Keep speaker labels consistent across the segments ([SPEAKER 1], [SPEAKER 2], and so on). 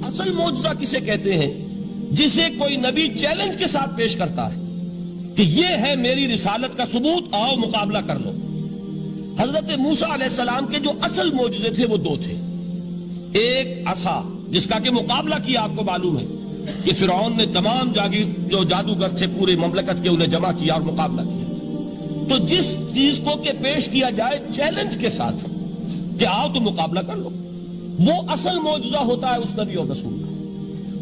[SPEAKER 1] اصل معجزہ کسے کہتے ہیں؟ جسے کوئی نبی چیلنج کے ساتھ پیش کرتا ہے کہ یہ ہے میری رسالت کا ثبوت، آؤ مقابلہ کر لو۔ حضرت موسیٰ علیہ السلام کے جو اصل معجزے تھے وہ دو تھے، ایک عصا جس کا کہ مقابلہ کیا، آپ کو معلوم ہے کہ فرعون نے تمام جو جادوگر تھے پورے مملکت کے انہیں جمع کیا اور مقابلہ کیا۔ تو جس چیز کو کہ پیش کیا جائے چیلنج کے ساتھ کہ آؤ تو مقابلہ کر لو، وہ اصل معجزہ ہوتا ہے اس نبی اور رسول کا۔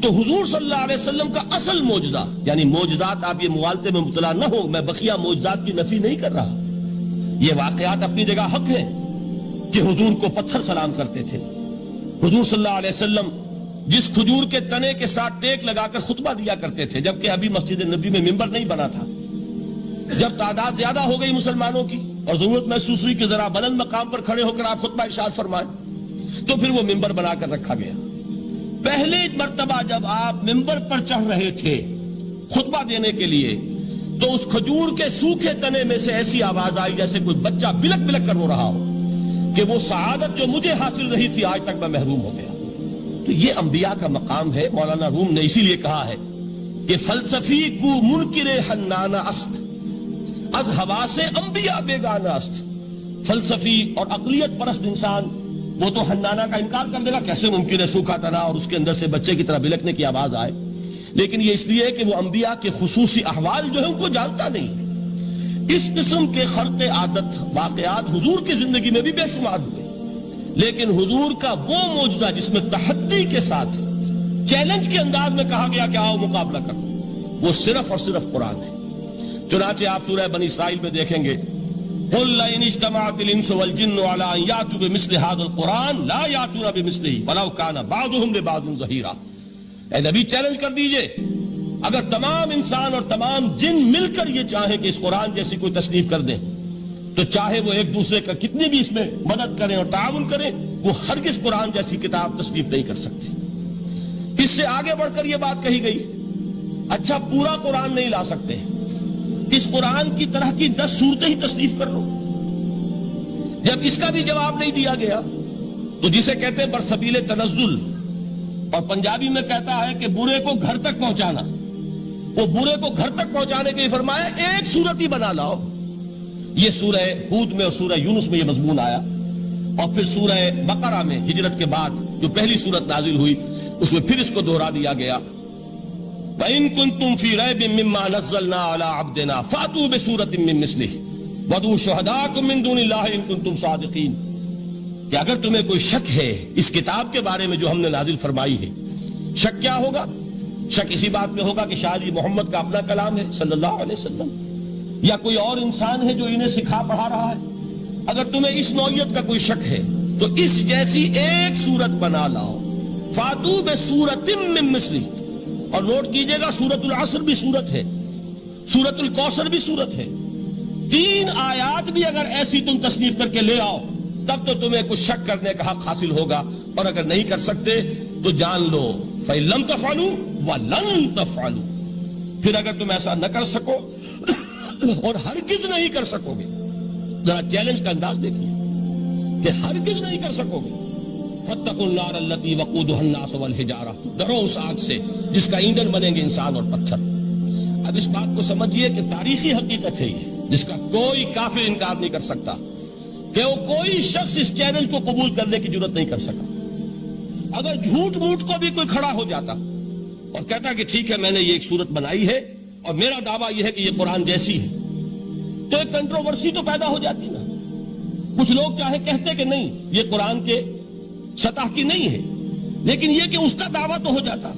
[SPEAKER 1] تو حضور صلی اللہ علیہ وسلم کا اصل معجزہ، یعنی معجزات، آپ یہ مغالطے میں مبتلا نہ ہو، میں بقیہ معجزات کی نفی نہیں کر رہا، یہ واقعات اپنی جگہ حق ہیں کہ حضور کو پتھر سلام کرتے تھے۔ حضور صلی اللہ علیہ وسلم جس کھجور کے تنے کے ساتھ ٹیک لگا کر خطبہ دیا کرتے تھے، جبکہ ابھی مسجد نبی میں ممبر نہیں بنا تھا، جب تعداد زیادہ ہو گئی مسلمانوں کی اور ضرورت محسوس ہوئی کہ ذرا بلند مقام پر کھڑے ہو کر آپ خطبہ ارشاد فرمائیں، تو پھر وہ ممبر بنا کر رکھا گیا۔ پہلے مرتبہ جب آپ ممبر پر چڑھ رہے تھے خطبہ دینے کے لیے، تو اس کھجور کے سوکھے تنے میں سے ایسی آواز آئی جیسے کوئی بچہ بلک بلک کر رو رہا ہو کہ وہ سعادت جو مجھے حاصل رہی تھی آج تک میں محروم ہو گیا۔ تو یہ انبیاء کا مقام ہے۔ مولانا روم نے اسی لیے کہا ہے کہ فلسفی کو منکر حنانہ است، از ہوا سے انبیاء بیگانہ است۔ فلسفی اور عقلیت پرست انسان وہ تو حنانہ کا انکار کر دے گا، کیسے ممکن ہے سوکھا تنا اور اس کے اندر سے بچے کی طرح بلکنے کی آواز آئے، لیکن یہ اس لیے کہ وہ انبیاء کے خصوصی احوال جو ہے ان کو جانتا نہیں۔ اس قسم کے خرق عادت واقعات حضور کی زندگی میں بھی بے شمار ہوئے، لیکن حضور کا وہ معجزہ جس میں تحدی کے ساتھ چیلنج کے انداز میں کہا گیا کہ آؤ مقابلہ کرو، وہ صرف اور صرف قرآن ہے۔ چنانچہ آپ سورہ بنی اسرائیل میں دیکھیں گے، قُلْ لَئِنِ اجْتَمَعَتِ الْإِنسُ وَالْجِنُّ عَلَىٰ أَن يَأْتُوا بِمِثْلِ هَٰذَا الْقُرْآنِ لَا يَأْتُونَ بِمِثْلِهِ وَلَوْ كَانَ بَعْضُهُمْ لِبَعْضٍ ظَهِيرًا۔ اے نبی چیلنج کر دیجئے، اگر تمام انسان اور تمام جن مل کر یہ چاہیں کہ اس قرآن جیسی کوئی تصنیف کر دیں، تو چاہے وہ ایک دوسرے کا کتنی بھی اس میں مدد کریں اور تعاون کریں، وہ ہرگز قرآن جیسی کتاب تصنیف نہیں کر سکتے۔ اس سے آگے بڑھ کر یہ بات کہی گئی، اچھا پورا قرآن نہیں لا سکتے، اس قرآن کی طرح کی 10 صورتیں ہی تصنیف کر لو۔ جب اس کا بھی جواب نہیں دیا گیا تو جسے کہتے ہیں برسبیل تنزل، اور پنجابی میں کہتا ہے کہ برے کو گھر تک پہنچانا، وہ برے کو گھر تک پہنچانے کے لیے فرمایا ایک صورت ہی بنا لاؤ۔ یہ سورہ ہود میں اور سورہ یونس میں یہ مضمون آیا، اور پھر سورہ بقرہ میں ہجرت کے بعد جو پہلی سورت نازل ہوئی اس میں پھر اس کو دوہرا دیا گیا، وَإِن كُنتُمْ فِي رَيْبٍ مِّمَّا نَزَّلْنَا عَلَىٰ عَبْدِنَا فَأْتُوا بِسُورَةٍ مِّن مِّثْلِهِ وَادْعُوا شُهَدَاءَكُم مِّن دُونِ اللَّهِ إِن كُنتُمْ صَادِقِينَ۔ کہ اگر تمہیں کوئی شک ہے اس کتاب کے بارے میں جو ہم نے نازل فرمائی ہے، شک کیا ہوگا؟ شک اسی بات میں ہوگا کہ شاید یہ محمد کا اپنا کلام ہے صلی اللہ علیہ وسلم، یا کوئی اور انسان ہے جو انہیں سکھا پڑھا رہا ہے۔ اگر تمہیں اس نوعیت کا کوئی شک ہے تو اس جیسی ایک صورت بنا لاؤ، فَأْتُوا بِسُورَةٍ مِّن مِّثْلِهِ۔ اور نوٹ کیجئے گا سورۃ العصر بھی سورت ہے، سورۃ الکوثر بھی سورت ہے، 3 آیات بھی اگر ایسی تم تصنیف کر کے لے آؤ تب تو تمہیں کچھ شک کرنے کا حق حاصل ہوگا، اور اگر نہیں کر سکتے تو جان لو فَإِن لَّمْ تَفْعَلُوا وَلَن تَفْعَلُوا۔ پھر اگر تم ایسا نہ کر سکو اور ہرگز نہیں کر سکو گے، ذرا چیلنج کا انداز دیکھیے کہ ہرگز نہیں کر سکو گے، فَاتَّقُوا النَّارَ الَّتِي وَقُودُهَا النَّاسُ وَالْحِجَارَةُ، ڈرو اس آگ سے جس کا ایندھن بنیں گے انسان اور پتھر۔ اب اس بات کو سمجھیے کہ تاریخی حقیقت ہے یہ، جس کا کوئی کافر انکار نہیں کر سکتا، کہ وہ کوئی شخص اس چیلنج کو قبول کرنے کی جرات نہیں کر سکا۔ اگر جھوٹ موٹ کو بھی کوئی کھڑا ہو جاتا اور کہتا کہ ٹھیک ہے میں نے یہ ایک صورت بنائی ہے اور میرا دعویٰ یہ ہے کہ یہ قرآن جیسی ہے، تو ایک کنٹروورسی تو پیدا ہو جاتی نا۔ کچھ لوگ چاہے کہتے کہ نہیں یہ قرآن کے سطح کی نہیں ہے، لیکن یہ کہ اس کا دعویٰ تو ہو جاتا۔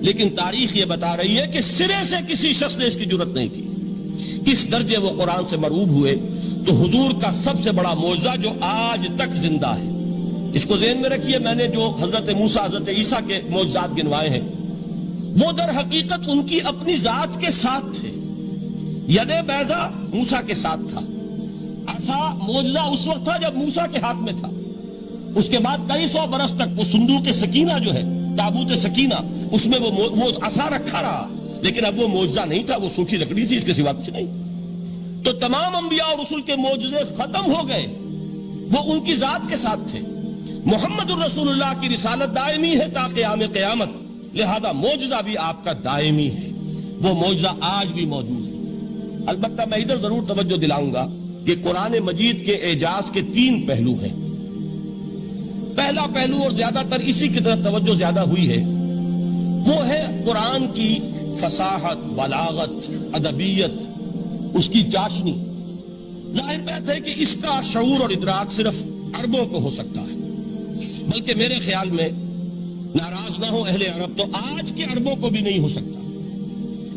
[SPEAKER 1] لیکن تاریخ یہ بتا رہی ہے کہ سرے سے کسی شخص نے اس کی جرات نہیں کی، اس درجے وہ قرآن سے مرعوب ہوئے۔ تو حضور کا سب سے بڑا معجزہ جو آج تک زندہ ہے، اس کو ذہن میں رکھیے، میں نے جو حضرت موسیٰ حضرت عیسیٰ کے معجزات گنوائے ہیں وہ در حقیقت ان کی اپنی ذات کے ساتھ تھے۔ ید بیضا موسیٰ کے ساتھ تھا، عصا معجزہ اس وقت تھا جب موسیٰ کے ہاتھ میں تھا، اس کے بعد کئی 100 برس تک وہ صندوق سکینہ جو ہے، تابوت سکینہ، اس میں وہ عصا رکھا رہا، لیکن اب وہ معجزہ نہیں تھا، وہ سوکھی لکڑی تھی، اس کے سوا کچھ نہیں۔ تو تمام انبیاء اور رسول کے معجزے ختم ہو گئے، وہ ان کی ذات کے ساتھ تھے۔ محمد الرسول اللہ کی رسالت دائمی ہے تا قیام قیامت، لہذا معجزہ بھی آپ کا دائمی ہے، وہ معجزہ آج بھی موجود ہے۔ البتہ میں ادھر ضرور توجہ دلاؤں گا کہ قرآن مجید کے اعجاز کے 3 پہلو ہیں۔ پہلا پہلو، اور زیادہ تر اسی کی طرف توجہ زیادہ ہوئی ہے، وہ ہے قرآن کی فصاحت، بلاغت، ادبیت، اس کی چاشنی۔ ظاہر بات ہے کہ اس کا شعور اور ادراک صرف عربوں کو ہو سکتا ہے، بلکہ میرے خیال میں ناراض نہ ہو اہل عرب تو آج کے عربوں کو بھی نہیں ہو سکتا۔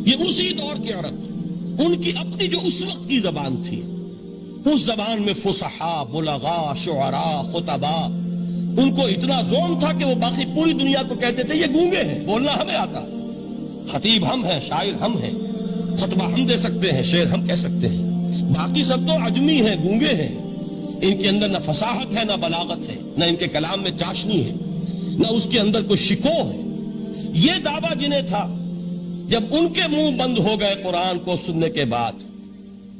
[SPEAKER 1] یہ اسی دور کے عرب، ان کی اپنی جو اس وقت کی زبان تھی، اس زبان میں فصحاء، بلغاء، شعراء، خطباء، ان کو اتنا ذوق تھا کہ وہ باقی پوری دنیا کو کہتے تھے یہ گونگے ہیں، بولنا ہمیں آتا، خطیب ہم ہیں، شاعر ہم ہیں، خطبہ ہم دے سکتے ہیں، شعر ہم کہہ سکتے ہیں، باقی سب تو عجمی ہیں، گونگے ہیں، ان کے اندر نہ فصاحت ہے، نہ بلاغت ہے، نہ ان کے کلام میں چاشنی ہے، نہ اس کے اندر کوئی شکو ہے۔ یہ دعویٰ جنہیں تھا، جب ان کے منہ بند ہو گئے قرآن کو سننے کے بعد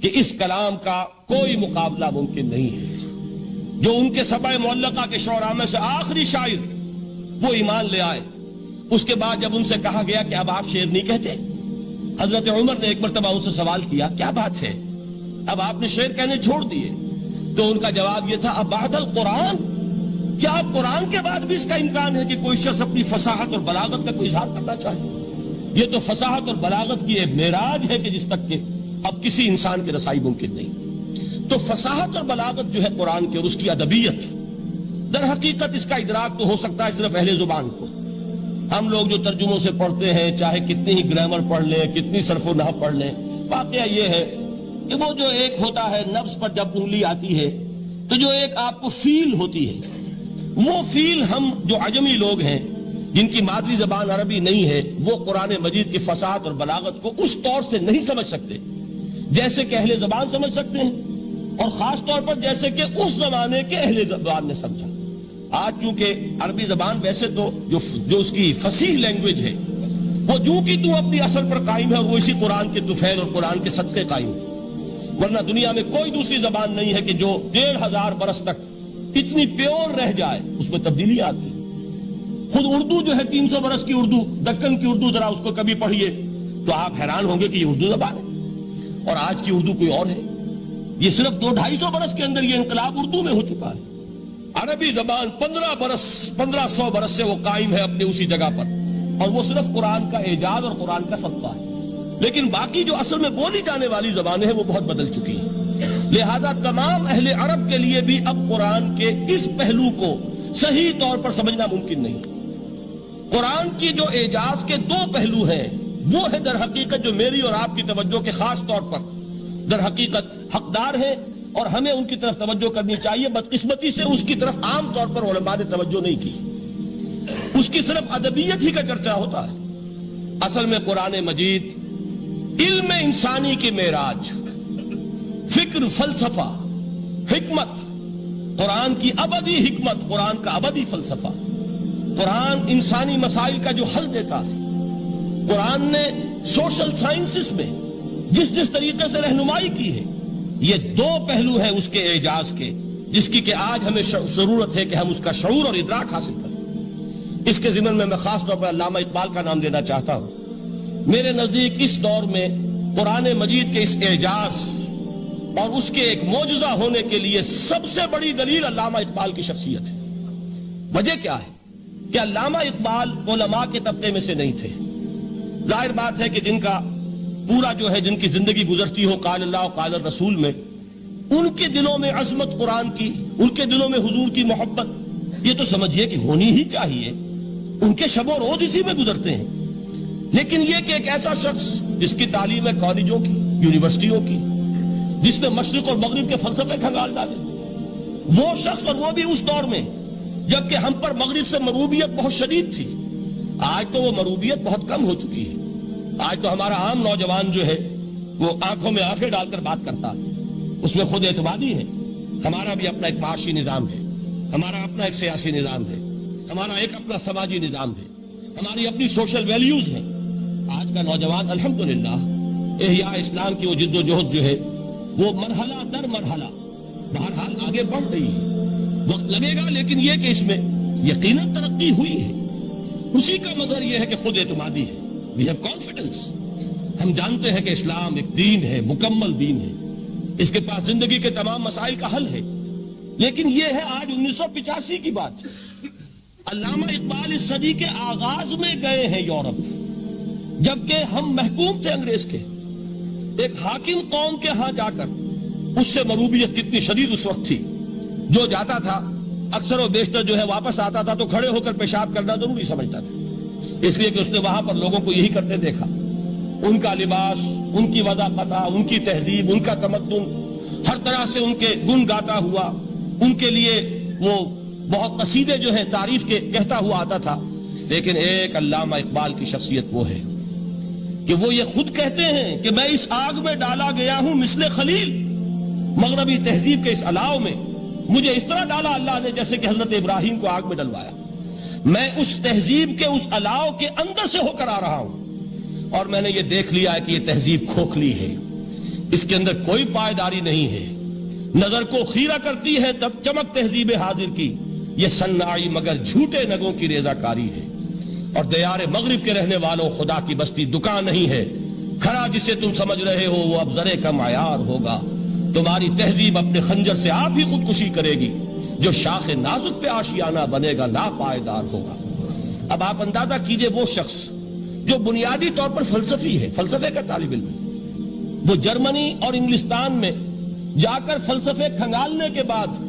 [SPEAKER 1] کہ اس کلام کا کوئی مقابلہ ممکن نہیں ہے، جو ان کے سبع معلقہ کے شعراء میں سے آخری شاعر وہ ایمان لے آئے، اس کے بعد جب ان سے کہا گیا کہ اب آپ شعر نہیں کہتے، حضرت عمر نے ایک مرتبہ ان سے سوال کیا کیا بات ہے، اب آپ نے شعر کہنے چھوڑ دیے؟ تو ان کا جواب یہ تھا اب بعد القرآن، کیا اب قرآن کے بعد بھی اس کا امکان ہے کہ کوئی شخص اپنی فصاحت اور بلاغت کا کوئی اظہار کرنا چاہے؟ یہ تو فصاحت اور بلاغت کی ایک معراج ہے کہ جس تک کہ اب کسی انسان کی رسائی ممکن نہیں۔ تو فصاحت اور بلاغت جو ہے قرآن کی اور اس کی ادبیت، در حقیقت اس کا ادراک تو ہو سکتا ہے صرف اہل زبان کو۔ ہم لوگ جو ترجموں سے پڑھتے ہیں، چاہے کتنی ہی گرامر پڑھ لیں، کتنی صرف و نحو پڑھ لیں، واقعہ یہ ہے کہ وہ جو ایک ہوتا ہے نفس پر جب انگلی آتی ہے تو جو ایک آپ کو فیل ہوتی ہے، وہ فیل ہم جو عجمی لوگ ہیں جن کی مادری زبان عربی نہیں ہے، وہ قرآن مجید کی فصاحت اور بلاغت کو اس طور سے نہیں سمجھ سکتے جیسے کہ اہل زبان سمجھ سکتے ہیں، اور خاص طور پر جیسے کہ اس زمانے کے اہل زبان نے سمجھا۔ آج چونکہ عربی زبان ویسے تو جو اس کی فصیح لینگویج ہے وہ جو کی تو اپنی اصل پر قائم ہے، اور وہ اسی قرآن کے طفیل اور قرآن کے صدقے قائم ہے، ورنہ دنیا میں کوئی دوسری زبان نہیں ہے کہ جو 1500 برس تک اتنی پیور رہ جائے، اس میں تبدیلی آتی ہے۔ خود اردو جو ہے 300 برس کی اردو، دکن کی اردو، ذرا اس کو کبھی پڑھیے تو آپ حیران ہوں گے کہ یہ اردو زبان ہے اور آج کی اردو کوئی اور ہے۔ یہ صرف 200-250 برس کے اندر یہ انقلاب اردو میں ہو چکا ہے۔ عربی زبان 1500 برس سے وہ قائم ہے اپنے اسی جگہ پر، اور وہ صرف قرآن کا اعجاز اور قرآن کا صدقہ ہے، لیکن باقی جو اصل میں بولی جانے والی زبانیں ہیں وہ بہت بدل چکی ہیں۔ لہذا تمام اہل عرب کے لیے بھی اب قرآن کے اس پہلو کو صحیح طور پر سمجھنا ممکن نہیں۔ قرآن کی جو اعجاز کے 2 پہلو ہیں، وہ ہے در حقیقت جو میری اور آپ کی توجہ کے خاص طور پر در حقیقت حقدار ہیں، اور ہمیں ان کی طرف توجہ کرنی چاہیے۔ بدقسمتی سے اس کی طرف عام طور پر علماء نے توجہ نہیں کی، اس کی صرف ادبیت ہی کا چرچا ہوتا ہے۔ اصل میں قرآن مجید علم انسانی کی معراج، فکر، فلسفہ، حکمت، قرآن کی ابدی حکمت، قرآن کا ابدی فلسفہ، قرآن انسانی مسائل کا جو حل دیتا ہے، قرآن نے سوشل سائنسز میں جس طریقے سے رہنمائی کی ہے، یہ 2 پہلو ہیں اس کے اعجاز کے، جس کی کہ آج ہمیں ضرورت ہے کہ ہم اس کا شعور اور ادراک حاصل کریں۔ اس کے ضمن میں خاص طور پر علامہ اقبال کا نام لینا چاہتا ہوں۔ میرے نزدیک اس دور میں قرآن مجید کے اس اعجاز اور اس کے ایک معجزہ ہونے کے لیے سب سے بڑی دلیل علامہ اقبال کی شخصیت ہے۔ وجہ کیا ہے کہ علامہ اقبال علماء کے طبقے میں سے نہیں تھے۔ ظاہر بات ہے کہ جن کا پورا جو ہے جن کی زندگی گزرتی ہو قال اللہ و قال الرسول میں، ان کے دلوں میں عظمت قرآن کی، ان کے دلوں میں حضور کی محبت، یہ تو سمجھیے کہ ہونی ہی چاہیے، ان کے شب و روز اسی میں گزرتے ہیں۔ لیکن یہ کہ ایک ایسا شخص جس کی تعلیم ہے کالجوں کی، یونیورسٹیوں کی، جس نے مشرق اور مغرب کے فلسفے کھنگال ڈالے، وہ شخص، اور وہ بھی اس دور میں جبکہ ہم پر مغرب سے مروبیت بہت شدید تھی۔ آج تو وہ مروبیت بہت کم ہو چکی ہے۔ آج تو ہمارا عام نوجوان جو ہے وہ آنکھوں میں آنکھیں ڈال کر بات کرتا ہے، اس میں خود اعتمادی ہے۔ ہمارا بھی اپنا ایک معاشی نظام ہے، ہمارا اپنا ایک سیاسی نظام ہے، ہمارا ایک اپنا سماجی نظام ہے، ہماری اپنی سوشل ویلیوز ہیں۔ آج کا نوجوان الحمدللہ احیاء اسلام کی وہ جد و جہد جو ہے وہ مرحلہ در مرحلہ بہرحال آگے بڑھ رہی ہے، وقت لگے گا، لیکن یہ کہ اس میں یقیناً ترقی ہوئی ہے۔ اسی کا مظہر یہ ہے کہ خود اعتمادی ہے، وی ہیو کانفیڈنس۔ ہم جانتے ہیں کہ اسلام ایک دین ہے، مکمل دین ہے، اس کے پاس زندگی کے تمام مسائل کا حل ہے۔ لیکن یہ ہے آج 1985 کی بات۔ علامہ اقبال اس صدی کے آغاز میں گئے ہیں یورپ، جبکہ ہم محکوم تھے انگریز کے۔ ایک حاکم قوم کے ہاں جا کر، اس سے مروبیت کتنی شدید اس وقت تھی، جو جاتا تھا اکثر و بیشتر جو ہے واپس آتا تھا تو کھڑے ہو کر پیشاب کرنا ضروری سمجھتا تھا، اس لیے کہ اس نے وہاں پر لوگوں کو یہی کرتے دیکھا۔ ان کا لباس، ان کی وضاحت، ان کی تہذیب، ان کا تمدن، ہر طرح سے ان کے گن گاتا ہوا، ان کے لیے وہ بہت قصیدے جو ہیں تعریف کے کہتا ہوا آتا تھا۔ لیکن ایک علامہ اقبال کی شخصیت وہ ہے کہ وہ یہ خود کہتے ہیں کہ میں اس آگ میں ڈالا گیا ہوں مثل خلیل، مغربی تہذیب کے اس الاؤ میں مجھے اس طرح ڈالا اللہ نے جیسے کہ حضرت ابراہیم کو آگ میں ڈلوایا۔ میں اس تہذیب کے اس الاؤ کے اندر سے ہو کر آ رہا ہوں، اور میں نے یہ دیکھ لیا ہے کہ یہ تہذیب کھوکھلی ہے، اس کے اندر کوئی پائیداری نہیں ہے، نظر کو خیرہ کرتی ہے تب چمک تہذیب حاضر کی، یہ صناعی مگر جھوٹے نگوں کی ریزہ کاری ہے۔ اور دیار مغرب کے رہنے والوں، خدا کی بستی دکان نہیں ہے، کھڑا جسے تم سمجھ رہے ہو وہ اب زرے کا معیار ہوگا۔ تمہاری تہذیب اپنے خنجر سے آپ ہی خودکشی کرے گی، جو شاخ نازک پہ آشیانہ بنے گا لا پائیدار ہوگا۔ اب آپ اندازہ کیجئے وہ شخص جو بنیادی طور پر فلسفی ہے، فلسفے کا طالب علم ہے، وہ جرمنی اور انگلستان میں جا کر فلسفے کھنگالنے کے بعد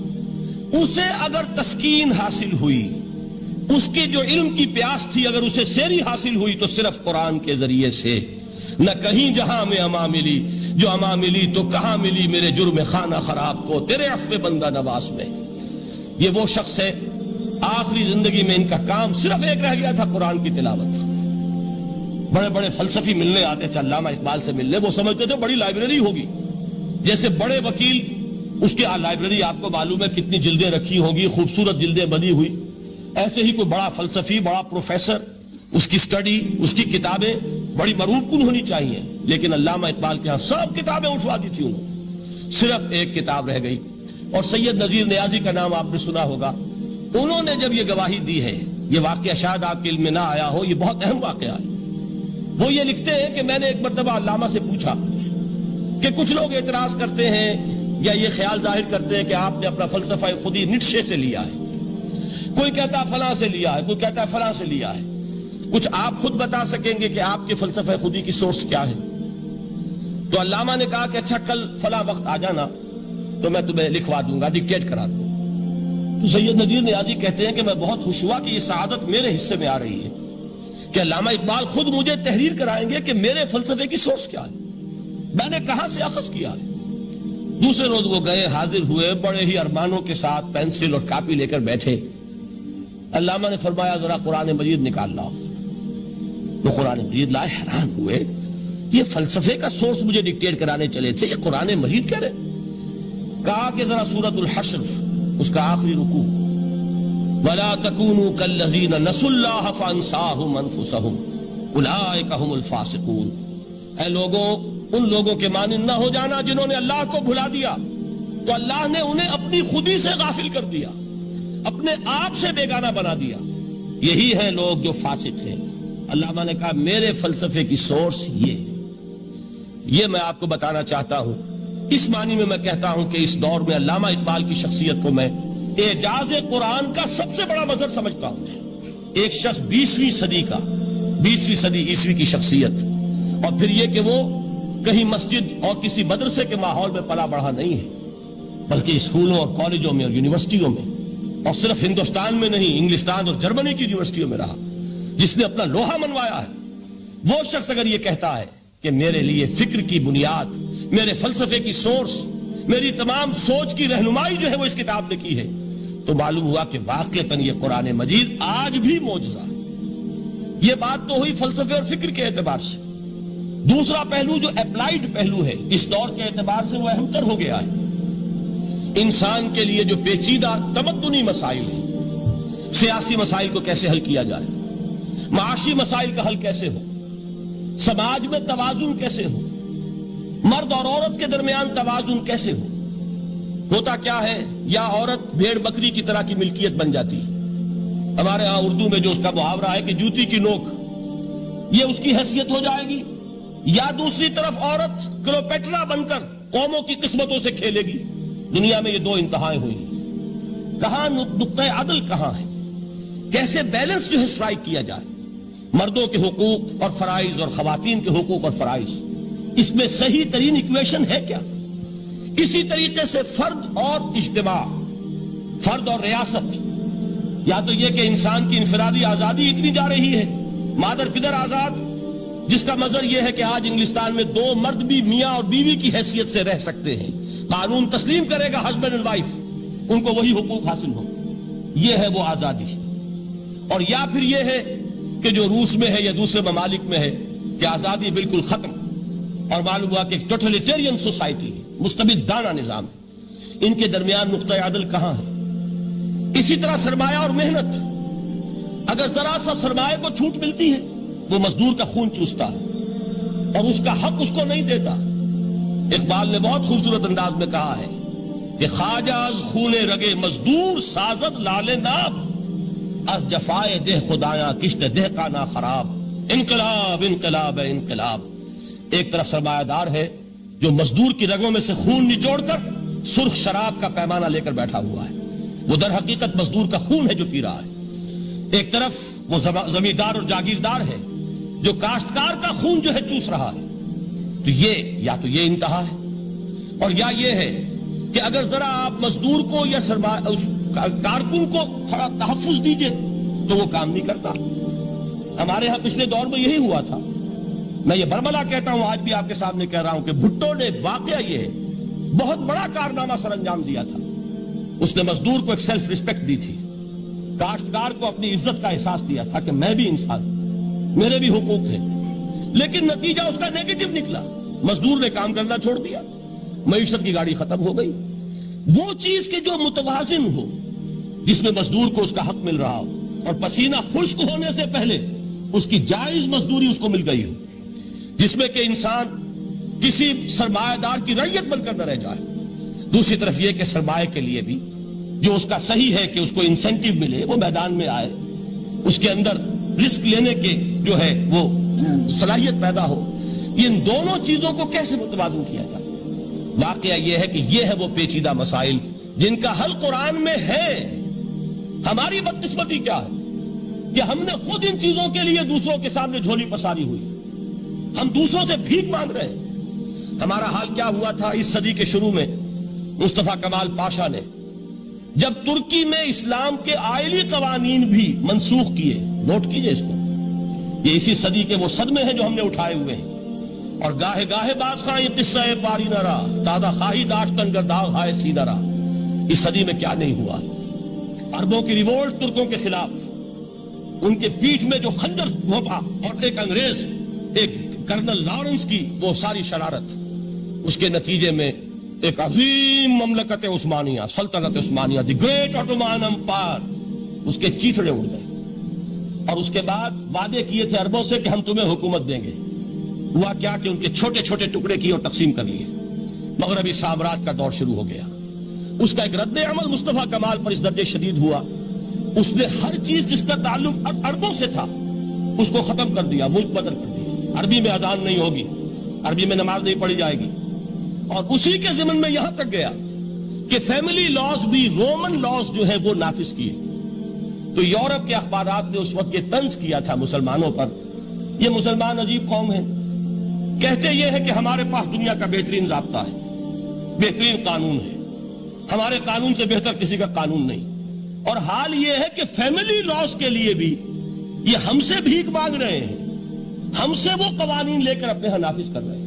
[SPEAKER 1] اسے اگر تسکین حاصل ہوئی، اس کے جو علم کی پیاس تھی اگر اسے سیری حاصل ہوئی تو صرف قرآن کے ذریعے سے۔ نہ کہیں جہاں میں اما ملی، جو اما ملی تو کہاں ملی میرے جرم خانہ خراب کو، تیرے عفو بندہ نواز میں۔ یہ وہ شخص ہے، آخری زندگی میں ان کا کام صرف ایک رہ گیا تھا، قرآن کی تلاوت۔ بڑے بڑے فلسفی ملنے آتے تھے علامہ اقبال سے ملنے، وہ سمجھتے تھے بڑی لائبریری ہوگی، جیسے بڑے وکیل اس کی لائبریری آپ کو معلوم ہے کتنی جلدیں رکھی ہوں گی، خوبصورت جلدیں بنی ہوئی، ایسے ہی کوئی بڑا فلسفی، بڑا پروفیسر، اس کی سٹڈی، اس کی کتابیں بڑی مروب کن ہونی چاہیے۔ لیکن علامہ اقبال کے ہاں سب کتابیں اٹھوا دی تھی انہوں، صرف ایک کتاب رہ گئی، اور سید نذیر نیازی کا نام آپ نے سنا ہوگا۔ انہوں نے جب یہ گواہی دی ہے، یہ واقعہ شاید آپ کے علم میں نہ آیا ہو، یہ بہت اہم واقعہ ہے۔ وہ یہ لکھتے ہیں کہ میں نے ایک مرتبہ علامہ سے پوچھا کہ کچھ لوگ اعتراض کرتے ہیں یا یہ خیال ظاہر کرتے ہیں کہ آپ نے اپنا فلسفہ خودی نیٹشے سے لیا ہے، کوئی کہتا ہے فلاں سے لیا ہے، کوئی کہتا ہے فلاں سے لیا ہے، کچھ آپ خود بتا سکیں گے کہ آپ کے فلسفہ خودی کی سورس کیا ہے؟ تو علامہ نے کہا کہ اچھا کل فلاں وقت آ جانا تو میں تمہیں لکھوا دوں گا، ڈکٹیٹ کرا دوں۔ تو سید نذیر نیازی کہتے ہیں کہ میں بہت خوش ہوا کہ یہ سعادت میرے حصے میں آ رہی ہے کہ علامہ اقبال خود مجھے تحریر کرائیں گے کہ میرے فلسفے کی سورس کیا ہے، میں نے کہاں سے اخذ کیا ہے۔ دوسرے روز وہ گئے، حاضر ہوئے، بڑے ہی ارمانوں کے ساتھ پینسل اور کاپی لے کر بیٹھے۔ علامہ نے فرمایا ذرا قرآن مجید نکال لاؤ۔ وہ قرآن مجید لائے، حیران ہوئے، یہ فلسفے کا سورس مجھے ڈکٹیٹ کرانے چلے تھے، یہ قرآن مجید کہہ رہے۔ کہا کہ ذرا سورۃ الحشر اس کا آخری رکوع، وَلَا تَكُونُوا كَالَّذِينَ نَسُوا اللَّهَ فَأَنسَاهُمْ أَنفُسَهُمْ أُولَٰئِكَ هُمُ الْفَاسِقُونَ۔ اے لوگوں، ان لوگوں کے مانند نہ ہو جانا جنہوں نے اللہ کو بھلا دیا، تو اللہ نے انہیں اپنی خودی سے غافل کر دیا، اپنے آپ سے بیگانہ بنا دیا، یہی ہیں لوگ جو فاسق ہیں۔ علامہ نے کہا میرے فلسفے کی سورس یہ میں آپ کو بتانا چاہتا ہوں۔ اس معنی میں کہتا ہوں کہ اس دور میں علامہ اقبال کی شخصیت کو میں اعجاز قرآن کا سب سے بڑا مظہر سمجھتا ہوں۔ ایک شخص 20ویں صدی کا، 20ویں صدی عیسوی کی شخصیت، اور پھر یہ کہ وہ کہیں مسجد اور کسی مدرسے کے ماحول میں پلا بڑھا نہیں ہے، بلکہ اسکولوں اور کالجوں میں اور یونیورسٹیوں میں، اور صرف ہندوستان میں نہیں، انگلستان اور جرمنی کی یونیورسٹیوں میں رہا، جس نے اپنا لوہا منوایا ہے۔ وہ شخص اگر یہ کہتا ہے کہ میرے لیے فکر کی بنیاد، میرے فلسفے کی سورس، میری تمام سوچ کی رہنمائی جو ہے وہ اس کتاب نے کی ہے، تو معلوم ہوا کہ واقعتاً یہ قرآن مجید آج بھی معجزہ ہے۔ یہ بات تو ہوئی فلسفے اور فکر کے اعتبار سے۔ دوسرا پہلو جو اپلائیڈ پہلو ہے، اس دور کے اعتبار سے وہ اہم تر ہو گیا ہے۔ انسان کے لیے جو پیچیدہ تمدنی مسائل ہیں، سیاسی مسائل کو کیسے حل کیا جائے، معاشی مسائل کا حل کیسے ہو، سماج میں توازن کیسے ہو، مرد اور عورت کے درمیان توازن کیسے ہو، ہوتا کیا ہے یا عورت بھیڑ بکری کی طرح کی ملکیت بن جاتی ہے. ہمارے ہاں اردو میں جو اس کا محاورہ ہے کہ جوتی کی نوک، یہ اس کی حیثیت ہو جائے گی، یا دوسری طرف عورت کلوپیٹرا بن کر قوموں کی قسمتوں سے کھیلے گی. دنیا میں یہ دو انتہائیں ہوئی. کہاں نقطۂ عدل کہاں ہے؟ کیسے بیلنس جو ہے اسٹرائک کیا جائے، مردوں کے حقوق اور فرائض اور خواتین کے حقوق اور فرائض، اس میں صحیح ترین ایکویشن ہے کیا؟ اسی طریقے سے فرد اور اجتماع، فرد اور ریاست، یا تو یہ کہ انسان کی انفرادی آزادی اتنی جا رہی ہے، مادر پدر آزاد، جس کا مظہر یہ ہے کہ آج انگلستان میں دو مرد بھی میاں اور بیوی کی حیثیت سے رہ سکتے ہیں. قانون تسلیم کرے گا ہسبینڈ اینڈ وائف، ان کو وہی حقوق حاصل ہو. یہ ہے وہ آزادی. اور یا پھر یہ ہے کہ جو روس میں ہے یا دوسرے ممالک میں ہے کہ آزادی بالکل ختم، اور معلوم ہوا کہ ایک ٹوٹلیٹیرین سوسائٹی ہے، مستبدانہ نظام ہے. ان کے درمیان نقطۂ عدل کہاں ہے؟ اسی طرح سرمایہ اور محنت، اگر ذرا سا سرمایہ کو چھوٹ ملتی ہے وہ مزدور کا خون چوستا ہے اور اس کا حق اس کو نہیں دیتا. اقبال نے بہت خوبصورت انداز میں کہا ہے کہ خواجہ از خون رگے مزدور سازد لال ناب، از جفائے دہ خدایا کشت دہ کا نا خراب. انقلاب انقلاب انقلاب. ایک طرف سرمایہ دار ہے جو مزدور کی رگوں میں سے خون نچوڑ کر سرخ شراب کا پیمانہ لے کر بیٹھا ہوا ہے، وہ در حقیقت مزدور کا خون ہے جو پی رہا ہے. ایک طرف وہ زمیندار اور جاگیردار ہے جو کاشتکار کا خون جو ہے چوس رہا ہے. تو یہ انتہا ہے. اور یا یہ ہے کہ اگر ذرا آپ مزدور کو یا اس کارکن کو تھوڑا تحفظ دیجئے تو وہ کام نہیں کرتا. ہمارے ہاں پچھلے دور میں یہی ہوا تھا. میں یہ برملا کہتا ہوں، آج بھی آپ کے سامنے کہہ رہا ہوں کہ بھٹو نے واقعہ یہ ہے بہت بڑا کارنامہ سر انجام دیا تھا. اس نے مزدور کو ایک سیلف ریسپیکٹ دی تھی، کاشتکار کو اپنی عزت کا احساس دیا تھا کہ میں بھی انسان، میرے بھی حقوق تھے. لیکن نتیجہ اس کا نیگیٹو نکلا. مزدور نے کام کرنا چھوڑ دیا، معیشت کی گاڑی ختم ہو گئی. وہ چیز کہ جو متوازن ہو، جس میں مزدور کو اس کا حق مل رہا ہو اور پسینہ خشک ہونے سے پہلے اس کی جائز مزدوری اس کو مل گئی ہو، جس میں کہ انسان کسی سرمایہ دار کی رعیت بن کر نہ رہ جائے. دوسری طرف یہ کہ سرمایہ کے لیے بھی جو اس کا صحیح ہے کہ اس کو انسینٹیو ملے، وہ میدان میں آئے، اس کے اندر رسک لینے کے جو ہے وہ صلاحیت پیدا ہو. ان دونوں چیزوں کو کیسے متوازن کیا جائے؟ واقعہ یہ ہے کہ یہ ہے وہ پیچیدہ مسائل جن کا حل قرآن میں ہے. ہماری بدقسمتی کیا ہے کہ ہم نے خود ان چیزوں کے لیے دوسروں کے سامنے جھولی پساری ہوئی. ہم دوسروں سے بھیک مانگ رہے ہیں. ہمارا حال کیا ہوا تھا اس صدی کے شروع میں؟ مصطفیٰ کمال پاشا نے جب ترکی میں اسلام کے آئلی قوانین بھی منسوخ کیے، نوٹ کیجئے اس کو، یہ اسی صدی کے وہ صدمے ہیں جو ہم نے اٹھائے ہوئے ہیں. اور گاہے گاہے باز خواہی قصہ پاری نہ رہا، تازہ خواہی داشتن گرداغ ہائے سی نہ رہا. اس صدی میں کیا نہیں ہوا؟ عربوں کی ریوولٹ ترکوں کے خلاف، ان کے پیٹھ میں جو خنجر گھونپا، اور ایک انگریز، ایک کرنل لارنس کی وہ ساری شرارت، اس کے نتیجے میں ایک عظیم مملکت عثمانیہ، سلطنت عثمانیہ، دی گریٹ آٹومان امپائر، اس کے چیتڑے اڑ گئے. اور اس کے بعد وعدے کیے تھے عربوں سے کہ ہم تمہیں حکومت دیں گے. ہوا کیا کہ ان کے چھوٹے چھوٹے ٹکڑے کیے اور تقسیم کر لیے. مغربی سامراج کا دور شروع ہو گیا. اس کا ایک رد عمل مصطفیٰ کمال پر اس درجے شدید ہوا، اس نے ہر چیز جس کا تعلق عربوں سے تھا اس کو ختم کر دیا، ملک بدل کر دیا. عربی میں اذان نہیں ہوگی، عربی میں نماز نہیں پڑھی جائے گی. اور اسی کے ضمن میں یہاں تک گیا کہ فیملی لاز بھی رومن لاز جو ہے وہ نافذ کیے. تو یورپ کے اخبارات نے اس وقت یہ طنز کیا تھا مسلمانوں پر، یہ مسلمان عجیب قوم ہے، کہتے یہ ہے کہ ہمارے پاس دنیا کا بہترین ضابطہ ہے، بہترین قانون ہے، ہمارے قانون سے بہتر کسی کا قانون نہیں. اور حال یہ ہے کہ فیملی لاز کے لیے بھی یہ ہم سے بھیک مانگ رہے ہیں، ہم سے وہ قوانین لے کر اپنے ہاں نافذ کر رہے ہیں.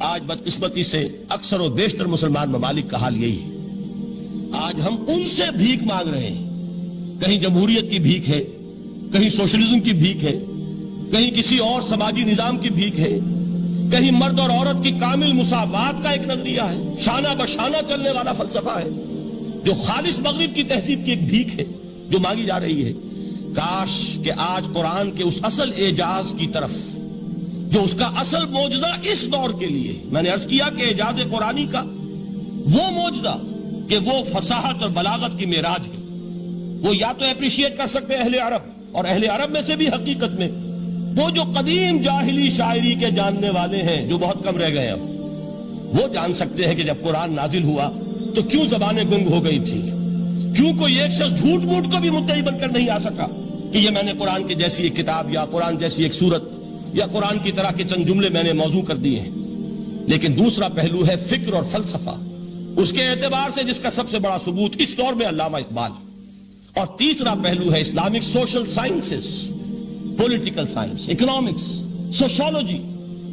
[SPEAKER 1] آج بدقسمتی سے اکثر و بیشتر مسلمان ممالک کا حال یہی ہے. آج ہم ان سے بھیک مانگ رہے ہیں. کہیں جمہوریت کی بھیک ہے، کہیں سوشلزم کی بھیک ہے، کہیں کسی اور سماجی نظام کی بھیک ہے، کہیں مرد اور عورت کی کامل مساوات کا ایک نظریہ ہے، شانہ بشانہ چلنے والا فلسفہ ہے، جو خالص مغرب کی تہذیب کی ایک بھیک ہے جو مانگی جا رہی ہے. کاش کہ آج قرآن کے اس اصل اعجاز کی طرف، جو اس کا اصل معجزہ اس دور کے لیے، میں نے عرض کیا کہ اعجاز قرآنی کا وہ معجزہ کہ وہ فصاحت اور بلاغت کی معراج ہے. وہ یا تو اپریشیٹ کر سکتے ہیں اہل عرب، اور اہل عرب میں سے بھی حقیقت میں وہ جو قدیم جاہلی شاعری کے جاننے والے ہیں جو بہت کم رہ گئے اب، وہ جان سکتے ہیں کہ جب قرآن نازل ہوا تو کیوں زبانیں گنگ ہو گئی تھی، کیوں کوئی ایک شخص جھوٹ موٹ کو بھی مدعی بن کر نہیں آ سکا کہ یہ میں نے قرآن کی جیسی ایک کتاب یا قرآن جیسی ایک سورت یا قرآن کی طرح کے چند جملے میں نے موضوع کر دیے ہیں. لیکن دوسرا پہلو ہے فکر اور فلسفہ، اس کے اعتبار سے جس کا سب سے بڑا ثبوت اس دور میں علامہ اقبال. اور تیسرا پہلو ہے Islamic social sciences, political science, economics, sociology.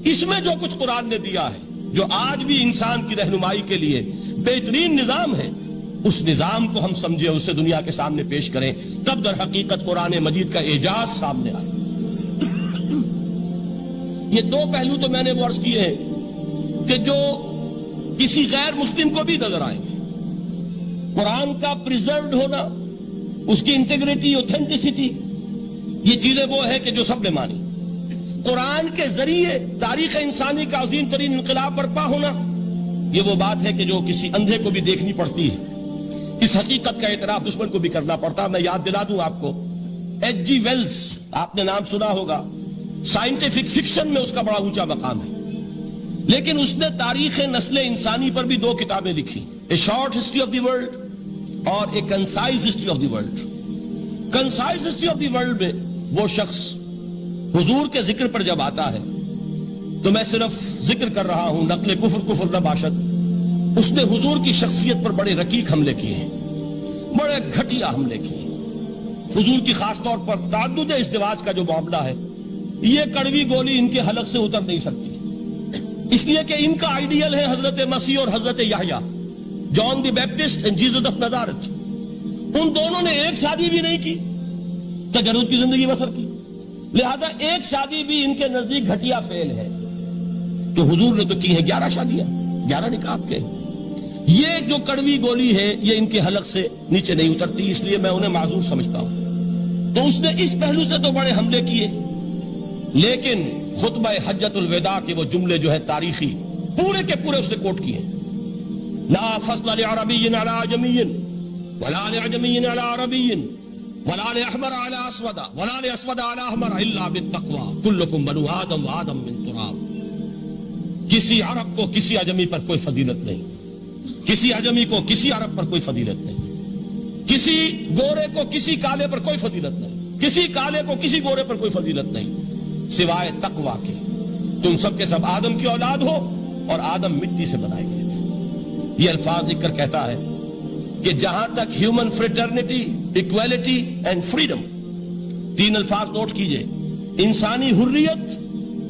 [SPEAKER 1] اس میں جو کچھ قرآن نے دیا ہے، جو آج بھی انسان کی رہنمائی کے لیے بہترین نظام ہے، اس نظام کو ہم سمجھے، اسے دنیا کے سامنے پیش کریں، تب در حقیقت قرآن مجید کا اعجاز سامنے آئے. یہ دو پہلو تو میں نے عرض کیے ہیں کہ جو کسی غیر مسلم کو بھی نظر آئیں گے. قرآن کا پریزروڈ ہونا، اس کی انٹیگریٹی، اوتھینٹسٹی، یہ چیزیں وہ ہے کہ جو سب نے مانی. قرآن کے ذریعے تاریخ انسانی کا عظیم ترین انقلاب برپا ہونا، یہ وہ بات ہے کہ جو کسی اندھے کو بھی دیکھنی پڑتی ہے. اس حقیقت کا اعتراف دشمن کو بھی کرنا پڑتا. میں یاد دلا دوں آپ کو، ایچ جی ویلز، آپ نے نام سنا ہوگا، سائنٹیفک فکشن میں اس کا بڑا اونچا مقام ہے، لیکن اس نے تاریخ نسل انسانی پر بھی 2 کتابیں لکھی، a short history of the world اور a concise history of the world. Concise history of the world میں وہ شخص حضور کے ذکر پر جب آتا ہے تو میں صرف ذکر کر رہا ہوں، نقل کفر نہ باشد، اس نے حضور کی شخصیت پر بڑے رقیق حملے کیے ہیں، بڑے گھٹیا حملے کیے ہیں. حضور کی خاص طور پر تعدد ازدواج کا جو معاملہ ہے، یہ کڑوی گولی ان کے حلق سے اتر نہیں سکتی، اس لیے کہ ان کا آئیڈیل ہے حضرت مسیح اور حضرت یحییٰ، جان دی بیپٹسٹ اینڈ جیسس آف نزارت. ان دونوں نے ایک شادی بھی نہیں کی، تجرد کی زندگی بسر کی، لہذا ایک شادی بھی ان کے نزدیک گھٹیا فعل ہے. تو حضور نے تو کی ہیں 11 شادیاں، 11 نکاح کے. یہ جو کڑوی گولی ہے یہ ان کے حلق سے نیچے نہیں اترتی، اس لیے میں انہیں معذور سمجھتا ہوں. تو اس نے اس پہلو سے تو بڑے حملے کیے، لیکن خطبہ حجۃ الوداع کے وہ جملے جو ہے تاریخی، پورے کے پورے اس نے کوٹ کیے. لا فصل لعربی علی عجمی ولا لعجمی علی عربی ولا لأحمر علی اسود ولا لأسود علی احمر الا بالتقوی کلکم بنو آدم وآدم من تراب. کسی عرب کو کسی عجمی پر کوئی فضیلت نہیں، کسی عجمی کو کسی عرب پر کوئی فضیلت نہیں، کسی گورے کو کسی کالے پر کوئی فضیلت نہیں، کسی کالے کو کسی گورے پر کوئی فضیلت نہیں سوائے تقوی کے. تم سب کے سب آدم کی اولاد ہو اور آدم مٹی سے بنائے گئے تھے. یہ الفاظ لکھ کر کہتا ہے کہ جہاں تک human fraternity, equality and freedom, 3 الفاظ نوٹ کیجئے، انسانی حریت،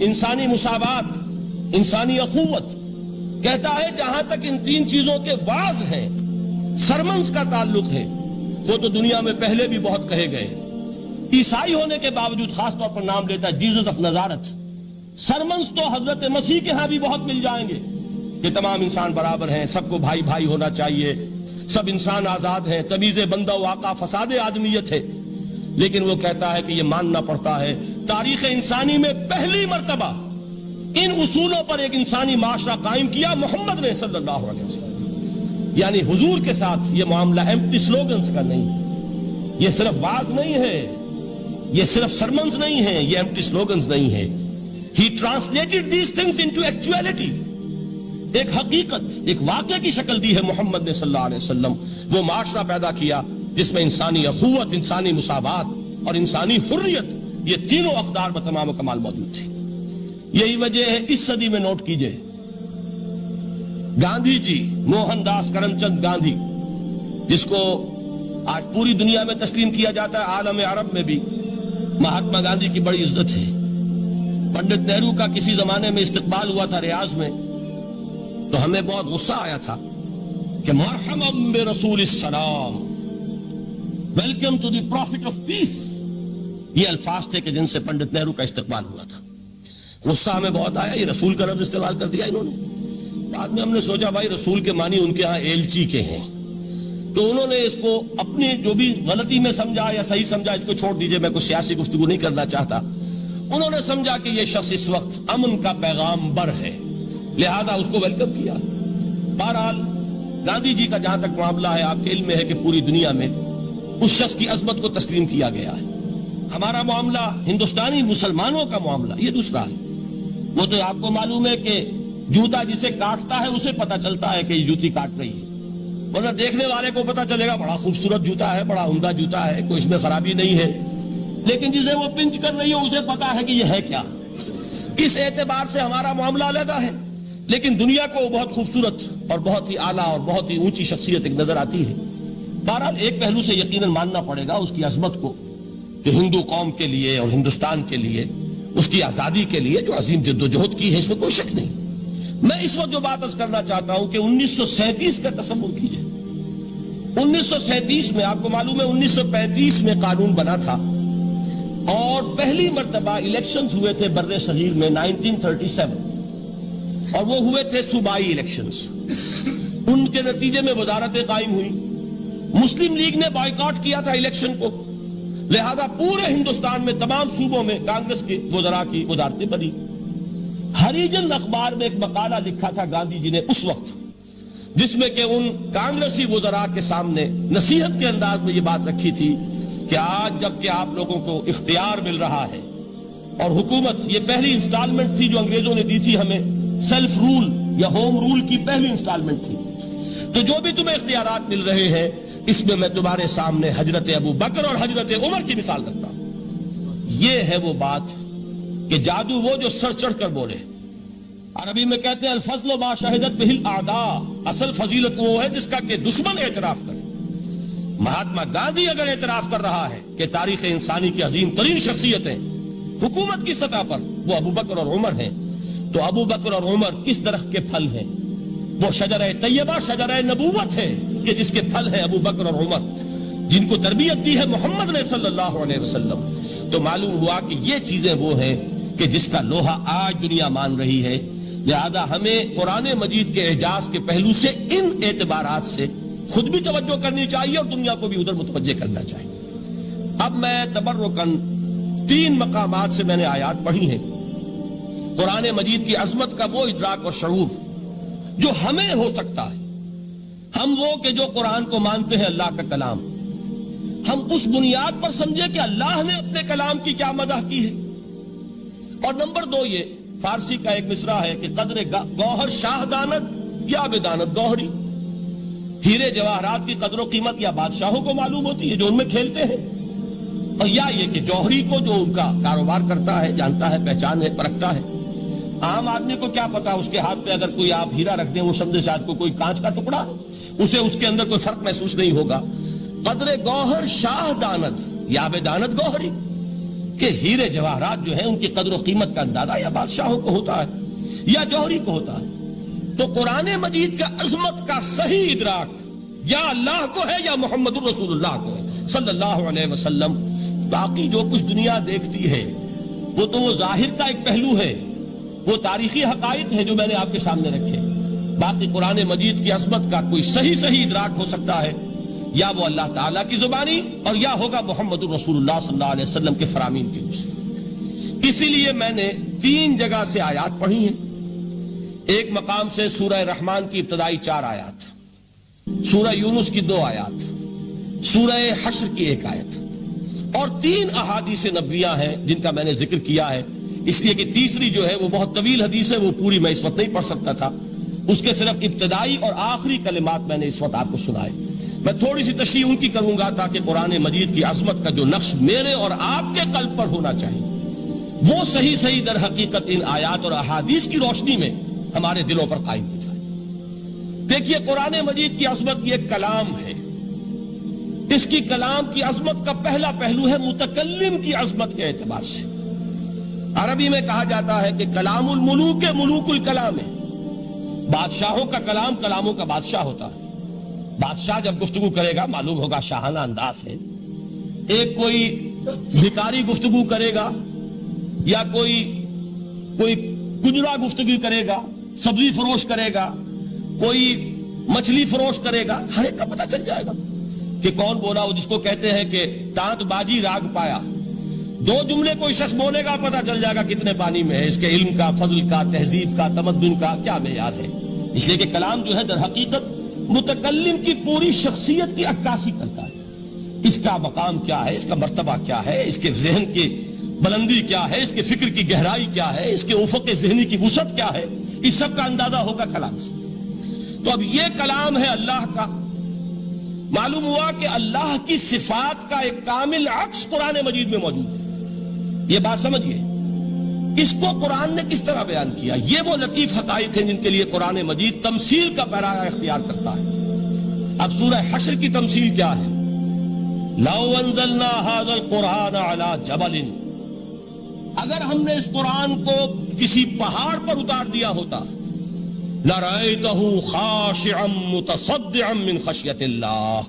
[SPEAKER 1] انسانی مساوات، انسانی اخوت، کہتا ہے جہاں تک ان 3 چیزوں کے واز ہیں، سرمنز کا تعلق ہے، وہ تو دنیا میں پہلے بھی بہت کہے گئے. عیسائی ہونے کے باوجود خاص طور پر نام لیتا ہے جیسس آف نزارت. سرمنز تو حضرت مسیح کے ہاں بھی بہت مل جائیں گے کہ تمام انسان برابر ہیں، سب کو بھائی بھائی ہونا چاہیے، سب انسان آزاد ہیں، تمیز بندہ و آقا فساد آدمیت ہے. لیکن وہ کہتا ہے کہ یہ ماننا پڑتا ہے تاریخ انسانی میں پہلی مرتبہ ان اصولوں پر ایک انسانی معاشرہ قائم کیا محمد نے صلی اللہ علیہ وسلم. یعنی حضور کے ساتھ یہ معاملہ ایمپٹی سلوگنز کا نہیں، یہ صرف واز نہیں ہے، یہ صرف سرمنز نہیں ہے، یہ ایمپٹی سلوگنز نہیں ہے. He translated these things into actuality. ایک حقیقت، ایک واقعہ کی شکل دی ہے محمد نے صلی اللہ علیہ وسلم. وہ معاشرہ پیدا کیا جس میں انسانی اخوت، انسانی مساوات اور انسانی حریت، یہ تینوں اقدار بتمام و کمال موجود تھی. یہی وجہ ہے اس صدی میں نوٹ کیجئے، گاندھی جی، موہن داس کرم چند گاندھی، جس کو آج پوری دنیا میں تسلیم کیا جاتا ہے، عالم عرب میں بھی مہاتما گاندھی کی بڑی عزت ہے. پنڈت نہرو کا کسی زمانے میں استقبال ہوا تھا ریاض میں، تو ہمیں بہت غصہ آیا تھا کہ مرحبا برسول السلام، welcome to the prophet of peace. یہ الفاظ تھے کہ جن سے پنڈت نہرو کا استقبال ہوا تھا. غصہ ہمیں بہت آیا، یہ رسول کا لفظ استعمال کر دیا انہوں نے. بعد میں ہم نے سوچا بھائی رسول کے معنی ان کے ہاں ایلچی کے ہیں، تو انہوں نے اس کو اپنی جو بھی غلطی میں سمجھا یا صحیح سمجھا، اس کو چھوڑ دیجئے، میں کوئی سیاسی گفتگو نہیں کرنا چاہتا. انہوں نے سمجھا کہ یہ شخص اس وقت امن کا پیغام بر ہے، لہذا اس کو ویلکم کیا. بہرحال گاندھی جی کا جہاں تک معاملہ ہے، آپ کے علم میں ہے کہ پوری دنیا میں اس شخص کی عظمت کو تسلیم کیا گیا ہے۔ ہمارا معاملہ ہندوستانی مسلمانوں کا معاملہ یہ دوسرا ہے۔ وہ تو آپ کو معلوم ہے کہ جوتا جسے کاٹتا ہے اسے پتا چلتا ہے کہ یہ جوتی کاٹ رہی ہے، ورنہ دیکھنے والے کو پتا چلے گا بڑا خوبصورت جوتا ہے، بڑا عمدہ جوتا ہے، کوئی اس میں خرابی نہیں ہے، لیکن جسے وہ پنچ کر رہی ہے اسے پتا ہے کہ یہ ہے کیا۔ اس اعتبار سے ہمارا معاملہ علیحدہ ہے، لیکن دنیا کو بہت خوبصورت اور بہت ہی اعلیٰ اور بہت ہی اونچی شخصیت ایک نظر آتی ہے۔ بہرحال ایک پہلو سے یقیناً ماننا پڑے گا اس کی عظمت کو، کہ ہندو قوم کے لیے اور ہندوستان کے لیے، اس کی آزادی کے لیے جو عظیم جدوجہد کی ہے، اس میں کوئی شک نہیں۔ میں اس وقت جو بات عرض کرنا چاہتا ہوں کہ 1937 کا تصور کیجئے۔ 1937 میں آپ کو معلوم ہے 1935 میں قانون بنا تھا، اور پہلی مرتبہ الیکشنز ہوئے تھے بر صغیر میں 1937، اور وہ ہوئے تھے صوبائی الیکشنز۔ ان کے نتیجے میں وزارتیں قائم ہوئی، مسلم لیگ نے بائیکاٹ کیا تھا الیکشن کو، لہذا پورے ہندوستان میں تمام صوبوں میں کانگریس کے وزراء کی وزارتیں بنی۔ ہریجن اخبار میں ایک مقالہ لکھا تھا گاندھی جی نے اس وقت، جس میں کہ ان کانگریسی وزراء کے سامنے نصیحت کے انداز میں یہ بات رکھی تھی کہ آج جب کہ آپ لوگوں کو اختیار مل رہا ہے، اور حکومت، یہ پہلی انسٹالمنٹ تھی جو انگریزوں نے دی تھی ہمیں، سیلف رول یا ہوم رول کی پہلی انسٹالمنٹ تھی، تو جو بھی تمہیں اختیارات مل رہے ہیں اس میں میں تمہارے سامنے حضرت ابو بکر اور حضرت عمر کی مثال رکھتا ہوں۔ یہ ہے وہ بات کہ جادو وہ جو سر چڑھ کر بولے۔ عربی میں کہتے ہیں الفضل ما شہدت بہ الاعداء، اصل فضیلت وہ ہے جس کا کہ دشمن اعتراف کرے۔ مہاتما گاندھی اگر اعتراف کر رہا ہے کہ تاریخ انسانی کی عظیم ترین شخصیتیں حکومت کی سطح پر وہ ابو بکر اور عمر ہیں، تو ابو بکر اور عمر کس درخت کے پھل ہیں؟ وہ شجرہ طیبہ، شجرہ نبوت ہے کہ جس کے پھل ہیں ابو بکر اور عمر، جن کو تربیت دی ہے محمد نے صلی اللہ علیہ وسلم۔ تو معلوم ہوا کہ یہ چیزیں وہ ہیں کہ جس کا لوہا آج دنیا مان رہی ہے، لہذا ہمیں قرآن مجید کے اعجاز کے پہلو سے ان اعتبارات سے خود بھی توجہ کرنی چاہیے اور دنیا کو بھی ادھر متوجہ کرنا چاہیے۔ اب میں تبرکاً 3 مقامات سے میں نے آیات پڑھی ہیں، قرآن مجید کی عظمت کا وہ ادراک اور شعور جو ہمیں ہو سکتا ہے۔ ہم وہ کہ جو قرآن کو مانتے ہیں اللہ کا کلام، ہم اس بنیاد پر سمجھے کہ اللہ نے اپنے کلام کی کیا مدح کی ہے۔ اور نمبر 2 یہ فارسی کا ایک مصرع ہے کہ قدر گوہر شاہ دانت یا بدانت گوہری، ہیرے جواہرات کی قدر و قیمت یا بادشاہوں کو معلوم ہوتی ہے جو ان میں کھیلتے ہیں، اور یا یہ کہ جوہری کو جو ان کا کاروبار کرتا ہے، جانتا ہے، پہچان ہے، پرکھتا ہے۔ عام آدمی کو کیا پتا، اس کے ہاتھ پہ اگر کوئی آپ ہیرا رکھ دیں وہ سمجھے شاید کوئی کانچ کا ٹکڑا، اسے اس کے اندر کوئی فرق محسوس نہیں ہوگا۔ قدر گوہر شاہ دانت یا بدانت گوہری، کہ ہیرے جواہرات جو ہیں ان کی قدر و قیمت کا اندازہ یا بادشاہوں کو ہوتا ہے یا جوہری کو ہوتا ہے۔ تو قرآن مجید کا عظمت کا صحیح ادراک یا اللہ کو ہے یا محمد الرسول اللہ کو ہے صلی اللہ علیہ وسلم۔ باقی جو کچھ دنیا دیکھتی ہے وہ تو وہ ظاہر کا ایک پہلو ہے، وہ تاریخی حقائق ہیں جو میں نے آپ کے سامنے رکھے۔ باقی قرآن مجید کی عظمت کا کوئی صحیح ادراک ہو سکتا ہے یا وہ اللہ تعالیٰ کی زبانی اور یا ہوگا محمد الرسول اللہ صلی اللہ علیہ وسلم کے فرامین کی روح سے۔ اسی لیے میں نے 3 جگہ سے آیات پڑھی ہیں۔ ایک مقام سے سورہ رحمان کی ابتدائی 4 آیات، سورہ یونس کی 2 آیات، سورہ حشر کی 1 آیت، اور 3 احادیث نبویہ ہیں جن کا میں نے ذکر کیا ہے، اس لیے کہ تیسری جو ہے وہ بہت طویل حدیث ہے، وہ پوری میں اس وقت نہیں پڑھ سکتا تھا، اس کے صرف ابتدائی اور آخری کلمات میں نے اس وقت آپ کو سنائے۔ میں تھوڑی سی تشریح ان کی کروں گا تاکہ قرآن مجید کی عظمت کا جو نقش میرے اور آپ کے قلب پر ہونا چاہیے وہ صحیح در حقیقت ان آیات اور احادیث کی روشنی میں ہمارے دلوں پر قائم ہو جائے۔ دیکھیے قرآن مجید کی عظمت یہ کلام ہے، اس کی کلام کی عظمت کا پہلا پہلو ہے متکلم کی عظمت کے اعتبار سے۔ عربی میں کہا جاتا ہے کہ کلام الملوک ملوک الکلام ہے، بادشاہوں کا کلام کلاموں کا بادشاہ ہوتا ہے۔ بادشاہ جب گفتگو کرے گا معلوم ہوگا شاہانہ انداز ہے، ایک کوئی بھکاری گفتگو کرے گا یا کوئی کجرا گفتگو کرے گا، سبزی فروش کرے گا، کوئی مچھلی فروش کرے گا، ہر ایک کا پتہ چل جائے گا کہ کون بولا، وہ جس کو کہتے ہیں کہ تانت بازی راگ پایا۔ 2 جملے کوئی شخص بولے گا پتہ چل جائے گا کتنے پانی میں ہے، اس کے علم کا، فضل کا، تہذیب کا، تمدن کا کیا معیار ہے۔ اس لیے کہ کلام جو ہے در حقیقت متکلم کی پوری شخصیت کی عکاسی کرتا ہے. اس کا مقام کیا ہے, اس کا مرتبہ کیا ہے, اس کے ذہن کی بلندی کیا ہے, اس کے فکر کی گہرائی کیا ہے, اس کے افق ذہنی کی وسعت کیا ہے, اس سب کا اندازہ ہوگا کلام سے. تو اب یہ کلام ہے اللہ کا. معلوم ہوا کہ اللہ کی صفات کا ایک کامل عکس قرآن مجید میں موجود ہے. یہ بات سمجھیے. اس کو قرآن نے کس طرح بیان کیا؟ یہ وہ لطیف حقائق ہیں جن کے لیے قرآن مجید تمثیل کا پیرایا اختیار کرتا ہے. اب سورہ حشر کی تمثیل کیا ہے؟ لو انزلنا هذا القرآن على جبل، اگر ہم نے اس قرآن کو کسی پہاڑ پر اتار دیا ہوتا، لرأيته خاشعا متصدعا من خشیت اللہ،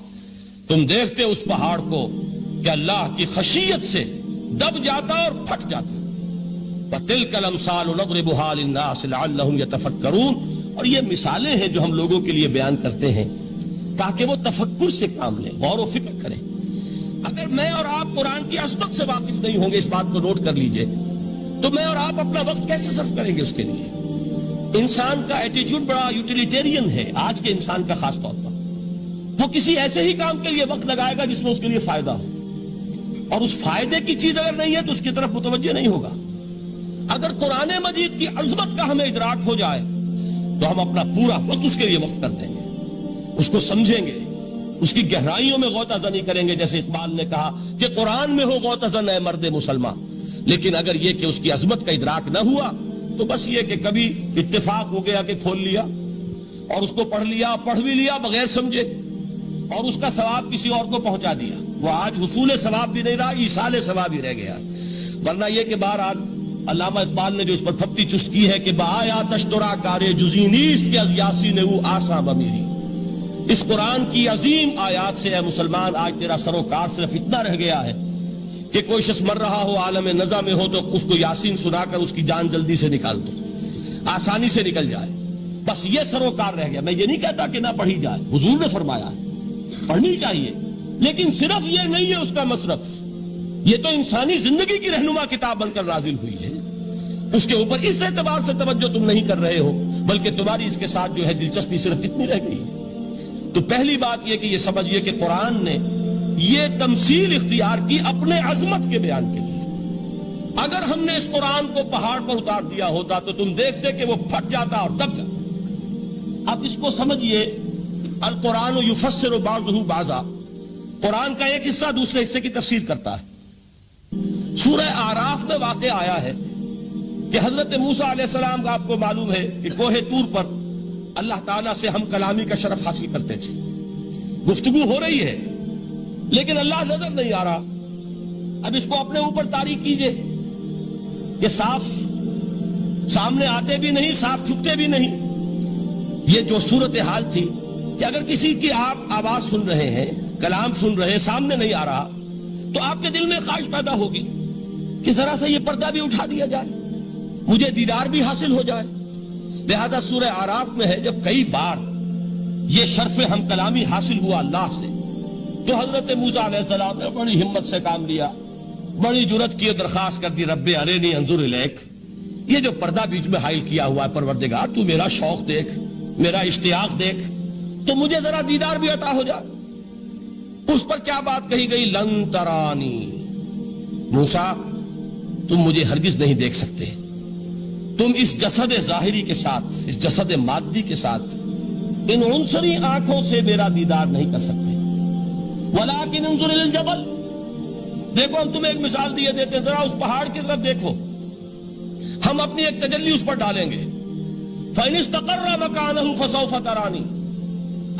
[SPEAKER 1] تم دیکھتے اس پہاڑ کو کہ اللہ کی خشیت سے دب جاتا اور پھٹ جاتا. وَتِلْكَ الْأَمْثَالُ نَضْرِبُهَا لِلنَّاسِ لَعَلَّهُمْ يَتَفَكَّرُونَ. اور یہ مثالیں ہیں جو ہم لوگوں کے لیے بیان کرتے ہیں تاکہ وہ تفکر سے کام لیں، غور و فکر کریں. اگر میں اور آپ قرآن کی عظمت سے واقف نہیں ہوں گے، اس بات کو نوٹ کر لیجئے، تو میں اور آپ اپنا وقت کیسے صرف کریں گے اس کے لیے؟ انسان کا ایٹیچیوڈ بڑا یوٹیلیٹیرین ہے آج کے انسان کا خاص طور پر. وہ کسی ایسے ہی کام کے لیے وقت لگائے گا جس میں اس کے لیے فائدہ ہو، اور اس فائدے کی چیز اگر نہیں ہے تو اس کی طرف متوجہ نہیں ہوگا. اگر قرآن مجید کی عظمت کا ہمیں ادراک ہو جائے تو ہم اپنا پورا وقت اس کے لیے وقف کر دیں گے، اس کو سمجھیں گے، اس کی گہرائیوں میں غوطہ زنی کریں گے. جیسے اقبال نے کہا کہ قرآن میں ہو غوطہ زن اے مرد مسلمان. لیکن اگر یہ کہ اس کی عظمت کا ادراک نہ ہوا تو بس یہ کہ کبھی اتفاق ہو گیا کہ کھول لیا اور اس کو پڑھ لیا، پڑھ بھی لیا بغیر سمجھے، اور اس کا ثواب کسی اور کو پہنچا دیا. وہ آج حصول ثواب بھی نہیں رہا، ایصال ثواب ہی رہ گیا. ورنہ یہ کہ بہرحال علامہ اقبال نے جو اس پر پھپتی چست کی ہے کہ بآیا تشترا کارے جزی نیست کے از یاسین او آساں بمیری. اس قرآن کی عظیم آیات سے اے مسلمان آج تیرا سروکار صرف اتنا رہ گیا ہے کہ کوئی شخص مر رہا ہو، عالم نزا میں ہو، تو اس کو یاسین سنا کر اس کی جان جلدی سے نکال دو، آسانی سے نکل جائے. بس یہ سروکار رہ گیا. میں یہ نہیں کہتا کہ نہ پڑھی جائے، حضور نے فرمایا ہے پڑھنی چاہیے، لیکن صرف یہ نہیں ہے اس کا مصرف. یہ تو انسانی زندگی کی رہنما کتاب بن کر نازل ہوئی ہے. اس کے اوپر اس اعتبار سے توجہ تم نہیں کر رہے ہو، بلکہ تمہاری اس کے ساتھ جو ہے دلچسپی صرف اتنی رہ گئی. تو پہلی بات یہ کہ یہ سمجھیے کہ قرآن نے یہ تمثیل اختیار کی اپنے عظمت کے بیان کے لیے. اگر ہم نے اس قرآن کو پہاڑ پر اتار دیا ہوتا تو تم دیکھتے کہ وہ پھٹ جاتا اور دب جاتا. اب اس کو سمجھیے، القرآن یفسر بعضہ بعضا، قرآن کا ایک حصہ دوسرے حصے کی تفسیر کرتا ہے. سورہ اعراف میں واقع آیا ہے کہ حضرت موسیٰ علیہ السلام کا آپ کو معلوم ہے کہ کوہ طور پر اللہ تعالیٰ سے ہم کلامی کا شرف حاصل کرتے تھے. گفتگو ہو رہی ہے لیکن اللہ نظر نہیں آ رہا. اب اس کو اپنے اوپر طاری کیجئے کہ صاف سامنے آتے بھی نہیں، صاف چھپتے بھی نہیں. یہ جو صورتحال تھی کہ اگر کسی کی آپ آواز سن رہے ہیں، کلام سن رہے ہیں، سامنے نہیں آ رہا، تو آپ کے دل میں خواہش پیدا ہوگی کہ ذرا سا یہ پردہ بھی اٹھا دیا جائے، مجھے دیدار بھی حاصل ہو جائے. لہذا سورہ اعراف میں ہے جب کئی بار یہ شرف ہم کلامی حاصل ہوا اللہ سے، تو حضرت موسیٰ علیہ السلام نے بڑی ہمت سے کام لیا، بڑی جرت کی درخواست کر دی، رب ارنی انظر الیک. یہ جو پردہ بیچ میں حائل کیا ہوا ہے پروردگار، تو میرا شوق دیکھ، میرا اشتیاق دیکھ، تو مجھے ذرا دیدار بھی عطا ہو جائے. اس پر کیا بات کہی گئی؟ لن ترانی، موسیٰ تم مجھے ہرگز نہیں دیکھ سکتے، تم اس جسد ظاہری کے ساتھ، اس جسد مادی کے ساتھ، ان عنصری آنکھوں سے میرا دیدار نہیں کر سکتے. ولیکن انظر الی الجبل، دیکھو ہم تمہیں ایک مثال دیے دیتے، ذرا اس پہاڑ کی طرف دیکھو، ہم اپنی ایک تجلی اس پر ڈالیں گے. فإن استقر مکانہ فسوف ترانی،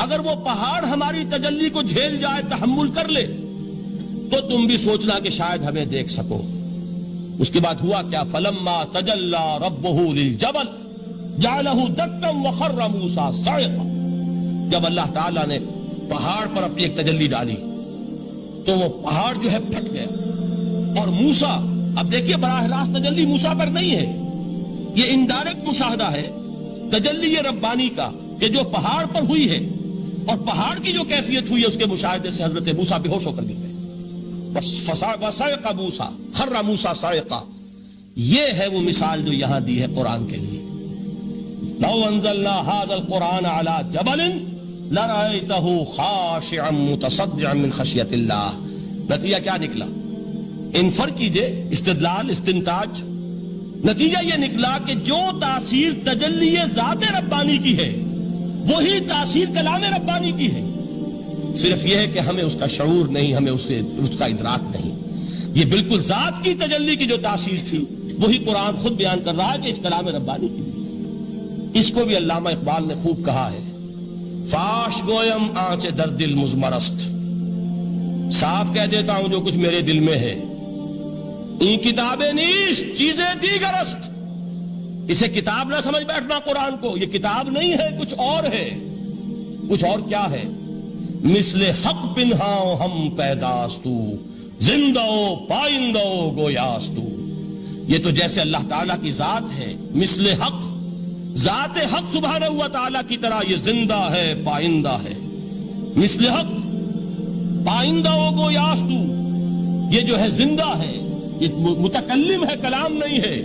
[SPEAKER 1] اگر وہ پہاڑ ہماری تجلی کو جھیل جائے، تحمل کر لے، تو تم بھی سوچنا کہ شاید ہمیں دیکھ سکو. اس کے بعد ہوا کیا؟ فلما تجلی ربہ للجبل جعلہ دکا وخر موسیٰ صعقا. جب اللہ تعالیٰ نے پہاڑ پر اپنی ایک تجلی ڈالی تو وہ پہاڑ جو ہے پھٹ گیا. اور موسیٰ، اب دیکھیے براہ راست تجلی موسیٰ پر نہیں ہے، یہ انڈائریکٹ مشاہدہ ہے تجلی ربانی کا کہ جو پہاڑ پر ہوئی ہے، اور پہاڑ کی جو کیفیت ہوئی ہے اس کے مشاہدے سے حضرت موسیٰ بے ہوش ہو کر گر گئے. وَصَعِقَ مُوسَىٰ خَرَّ مُوسَىٰ صَعِقًا. یہ ہے وہ مثال جو یہاں دی ہے قرآن کے لیے. لَوْ أَنزَلْنَا هَذَا الْقُرْآنَ عَلَىٰ جَبَلٍ لرأيته خاشعا متصدعا من خشیت اللہ. نتیجہ کیا نکلا؟ انفر کیجئے، استدلال، استنتاج. نتیجہ یہ نکلا کہ جو تاثیر تجلی ذات ربانی کی ہے وہی تاثیر کلام ربانی کی ہے. صرف یہ ہے کہ ہمیں اس کا شعور نہیں، ہمیں اس کا ادراک نہیں. یہ بالکل ذات کی تجلی کی جو تاثیر تھی وہی قرآن خود بیان کر رہا ہے کہ اس کلام ربانی کی. اس کو بھی علامہ اقبال نے خوب کہا ہے، فاش گویم آنچ در دل مزمرست. صاف کہہ دیتا ہوں جو کچھ میرے دل میں ہے. این کتابیں نیست چیزیں دیگر است. اسے کتاب نہ سمجھ بیٹھنا قرآن کو، یہ کتاب نہیں ہے، کچھ اور ہے. کچھ اور کیا ہے؟ مثل حق پنہاؤ ہم پیداستو زندہ پائندہ گویاستو. یہ تو جیسے اللہ تعالیٰ کی ذات ہے، مثل حق، ذات حق سبحانہ و تعالیٰ کی طرح یہ زندہ ہے، پائندہ ہے. مثل حق پائندہ گویاستو، یہ جو ہے زندہ ہے، یہ متکلم ہے، کلام نہیں ہے.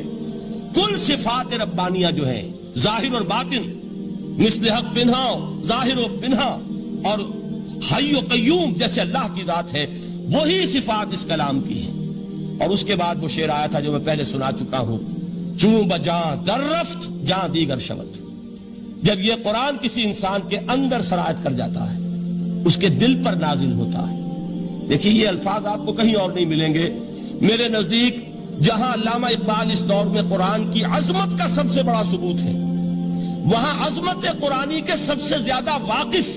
[SPEAKER 1] کل صفات ربانیہ جو ہیں ظاہر اور باطن، مثل حق پنہا، ظاہر و پنہا، اور حی و قیوم جیسے اللہ کی ذات ہے، وہی صفات اس کلام کی ہیں. اور اس کے بعد وہ شعر آیا تھا جو میں پہلے سنا چکا ہوں، چوں بجاں در رفت جاں دیگر شود. جب یہ قرآن کسی انسان کے اندر سرایت کر جاتا ہے، اس کے دل پر نازل ہوتا ہے. دیکھیے یہ الفاظ آپ کو کہیں اور نہیں ملیں گے. میرے نزدیک جہاں علامہ اقبال اس دور میں قرآن کی عظمت کا سب سے بڑا ثبوت ہے، وہاں عظمت قرآنی کے سب سے زیادہ واقف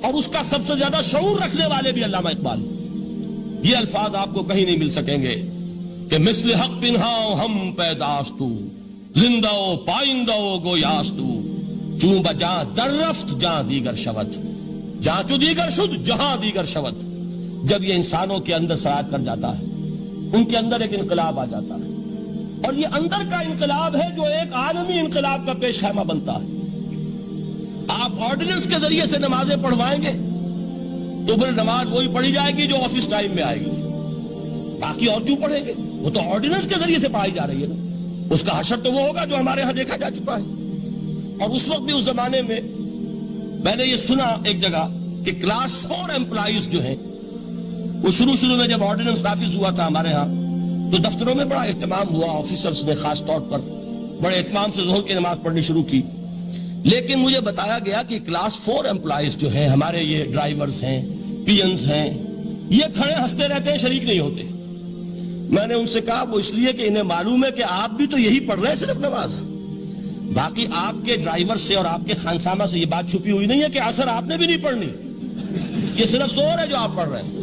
[SPEAKER 1] اور اس کا سب سے زیادہ شعور رکھنے والے بھی علامہ اقبال. یہ الفاظ آپ کو کہیں نہیں مل سکیں گے کہ مثل حق پنہاؤ ہم پیداستو زندہ پائندہ گویاستو چوں بجاں در رفت جہاں دیگر شود. جہاں چو دیگر شد جہاں دیگر شود. جب یہ انسانوں کے اندر سرایت کر جاتا ہے، ان کے اندر ایک انقلاب آ جاتا ہے، اور یہ اندر کا انقلاب ہے جو ایک عالمی انقلاب کا پیش خیمہ بنتا ہے. آپ آرڈیننس کے ذریعے سے نمازیں پڑھوائیں گے تو پھر نماز وہی پڑھی جائے گی جو آفس ٹائم میں آئے گی. باقی اور کیوں پڑھیں گے؟ وہ تو آرڈیننس کے ذریعے سے پڑھائی جا رہی ہے نا. اس کا حشر تو وہ ہوگا جو ہمارے ہاں دیکھا جا چکا ہے. اور اس وقت بھی اس زمانے میں نے یہ سنا ایک جگہ کہ کلاس 4 امپلائیز جو ہیں، وہ شروع میں جب آرڈیننس نافذ ہوا تھا ہمارے ہاں تو دفتروں میں بڑا اہتمام ہوا. آفیسرز نے خاص طور پر بڑے اہتمام سے ظہر کی نماز پڑھنی شروع کی. لیکن مجھے بتایا گیا کہ کلاس 4 امپلائیز جو ہیں، ہمارے یہ ڈرائیورز ہیں، پینز ہیں، یہ کھڑے ہنستے رہتے ہیں، شریک نہیں ہوتے. میں نے ان سے کہا وہ اس لیے کہ انہیں معلوم ہے کہ آپ بھی تو یہی پڑھ رہے ہیں صرف نماز. باقی آپ کے ڈرائیور سے اور آپ کے خانسامہ سے یہ بات چھپی ہوئی نہیں ہے کہ عصر آپ نے بھی نہیں پڑھنی. یہ صرف زور ہے جو آپ پڑھ رہے ہیں.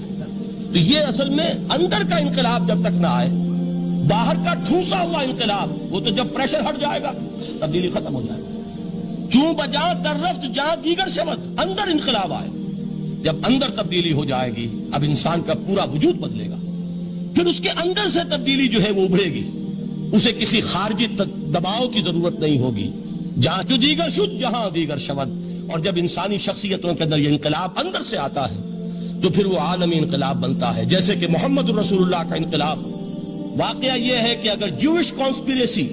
[SPEAKER 1] تو یہ اصل میں اندر کا انقلاب جب تک نہ آئے، باہر کا ٹھوسا ہوا انقلاب، وہ تو جب پریشر ہٹ جائے گا تبدیلی ختم ہو جائے گا. چوں بجاں در رفت جہاں دیگر شود، اندر انقلاب آئے. جب اندر تبدیلی ہو جائے گی، اب انسان کا پورا وجود بدلے گا. پھر اس کے اندر سے تبدیلی جو ہے وہ ابھرے گی، اسے کسی خارجی دباؤ کی ضرورت نہیں ہوگی. جہاں چو دیگر شد جہاں دیگر شود. اور جب انسانی شخصیتوں کے اندر یہ انقلاب اندر سے آتا ہے تو پھر وہ عالمی انقلاب بنتا ہے. جیسے کہ محمد رسول اللہ کا انقلاب. واقعہ یہ ہے کہ اگر جوش کانسپیریسی،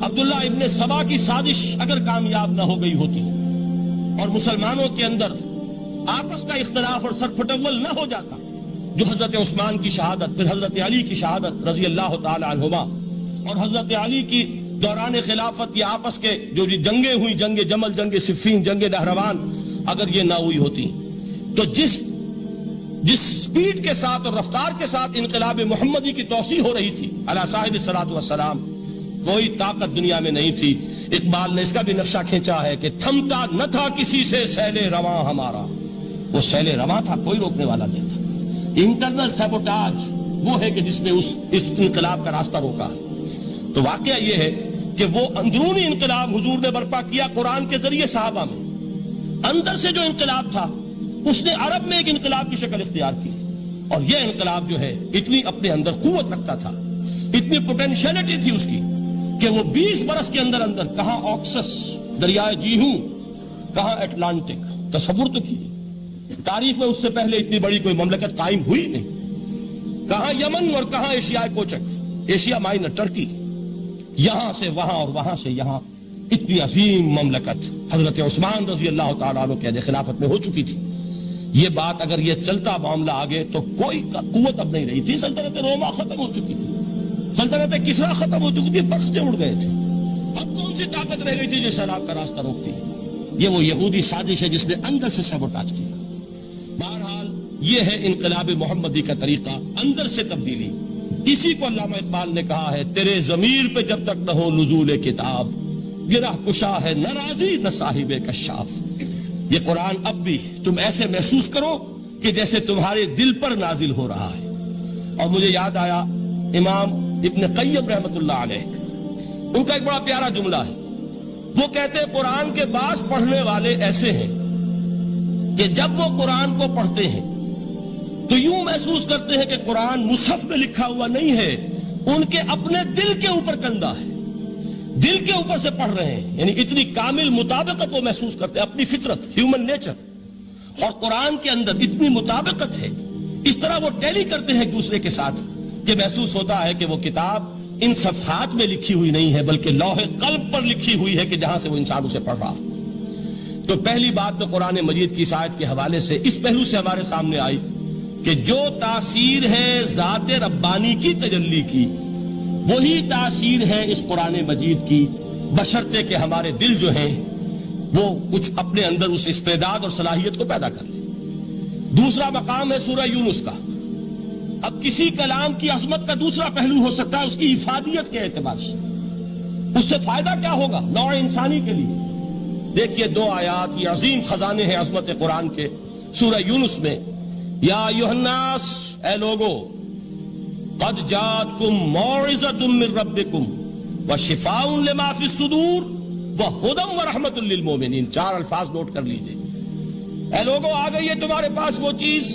[SPEAKER 1] عبداللہ ابن سبا کی سازش اگر کامیاب نہ ہو گئی ہوتی اور مسلمانوں کے اندر آپس کا اختلاف اور سر پھٹول نہ ہو جاتا، جو حضرت عثمان کی شہادت، پھر حضرت علی کی شہادت رضی اللہ تعالی عنہما، اور حضرت علی کی دوران خلافت یہ آپس کے جو جنگیں ہوئی، جنگ جمل، جنگ صفین، جنگ نہروان، اگر یہ نہ ہوئی ہوتی تو جس سپیڈ کے ساتھ اور رفتار کے ساتھ انقلاب محمدی کی توسیع ہو رہی تھی علی صاحب الصلاۃ والسلام، کوئی طاقت دنیا میں نہیں تھی. اقبال نے اس کا بھی نقشہ کھینچا ہے کہ تھمتا نہ تھا کسی سے سیل رواں ہمارا. وہ سیل رواں تھا، کوئی روکنے والا نہیں تھا. انٹرنل سیبوٹاج وہ ہے کہ جس نے اس انقلاب کا راستہ روکا. تو واقعہ یہ ہے کہ وہ اندرونی انقلاب حضور نے برپا کیا قرآن کے ذریعے صحابہ میں. اندر سے جو انقلاب تھا اس نے عرب میں ایک انقلاب کی شکل اختیار کی. اور یہ انقلاب جو ہے اتنی اپنے اندر قوت رکھتا تھا، اتنی پوٹینشیلٹی تھی اس کی کہ وہ 20 برس کے اندر کہاں آکسس دریائے جیہوں، کہاں اٹلانٹک. تصور تو کی تاریخ میں اس سے پہلے اتنی بڑی کوئی مملکت قائم ہوئی نہیں. کہاں یمن اور کہاں ایشیا کوچک، ایشیا مائنر ٹرکی، یہاں سے وہاں اور وہاں سے یہاں، اتنی عظیم مملکت حضرت عثمان رضی اللہ تعالیٰ عنہ کے عہد خلافت میں ہو چکی تھی. یہ بات اگر یہ چلتا معاملہ آگے تو کوئی قوت اب نہیں رہی تھی. سلطنت روما ختم ہو چکی تھی, سلطنت کسرا ختم ہو چکی تھی, بخشتے اڑ گئے تھے. اب کون سی طاقت رہ گئی تھی جو شراب کا راستہ روکتی؟ یہ وہ یہودی سازش ہے جس نے اندر سے سبوٹاج کیا. بہرحال یہ ہے انقلاب محمدی کا طریقہ, اندر سے تبدیلی. اسی کو علامہ اقبال نے کہا ہے, تیرے ضمیر پہ جب تک نہ ہو نزول کتاب, گرہ کشا ہے نہ راضی نہ صاحب کشاف. یہ قرآن اب بھی تم ایسے محسوس کرو کہ جیسے تمہارے دل پر نازل ہو رہا ہے. اور مجھے یاد آیا امام ابن قیم رحمت اللہ علیہ, ان کا ایک بڑا پیارا جملہ ہے. وہ کہتے ہیں قرآن کے بعض پڑھنے والے ایسے ہیں کہ جب وہ قرآن کو پڑھتے ہیں تو یوں محسوس کرتے ہیں کہ قرآن مصحف میں لکھا ہوا نہیں ہے, ان کے اپنے دل کے اوپر کندہ ہے, دل کے اوپر سے پڑھ رہے ہیں. یعنی اتنی کامل مطابقت وہ محسوس کرتے ہیں, اپنی فطرت, ہیومن نیچر اور قرآن کے اندر اتنی مطابقت ہے. اس طرح وہ ٹیلی کرتے ہیں ایک دوسرے کے ساتھ کہ محسوس ہوتا ہے کہ وہ کتاب ان صفحات میں لکھی ہوئی نہیں ہے بلکہ لوح قلب پر لکھی ہوئی ہے کہ جہاں سے وہ انسان اسے پڑھ رہا. تو پہلی بات تو قرآن مجید کی اس آیت کے حوالے سے اس پہلو سے ہمارے سامنے آئی کہ جو تاثیر ہے ذات ربانی کی تجلی کی, وہی تاثیر ہے اس قرآن مجید کی, بشرطے کہ ہمارے دل جو ہیں وہ کچھ اپنے اندر اس استعداد اور صلاحیت کو پیدا کر لیں. دوسرا مقام ہے سورہ یونس کا. اب کسی کلام کی عظمت کا دوسرا پہلو ہو سکتا ہے اس کی افادیت کے اعتبار سے, اس سے فائدہ کیا ہوگا نوع انسانی کے لیے. دیکھیے دو آیات, یہ عظیم خزانے ہیں عظمت قرآن کے. سورہ یونس میں یا ایھا الناس, اے لوگو, قد جاءتکم موعظۃ من ربکم وشفاء لما فی الصدور وہدی ورحمۃ للمؤمنین. 4 الفاظ نوٹ کر لیجئے. اے لوگو, آ گئی ہے تمہارے پاس وہ چیز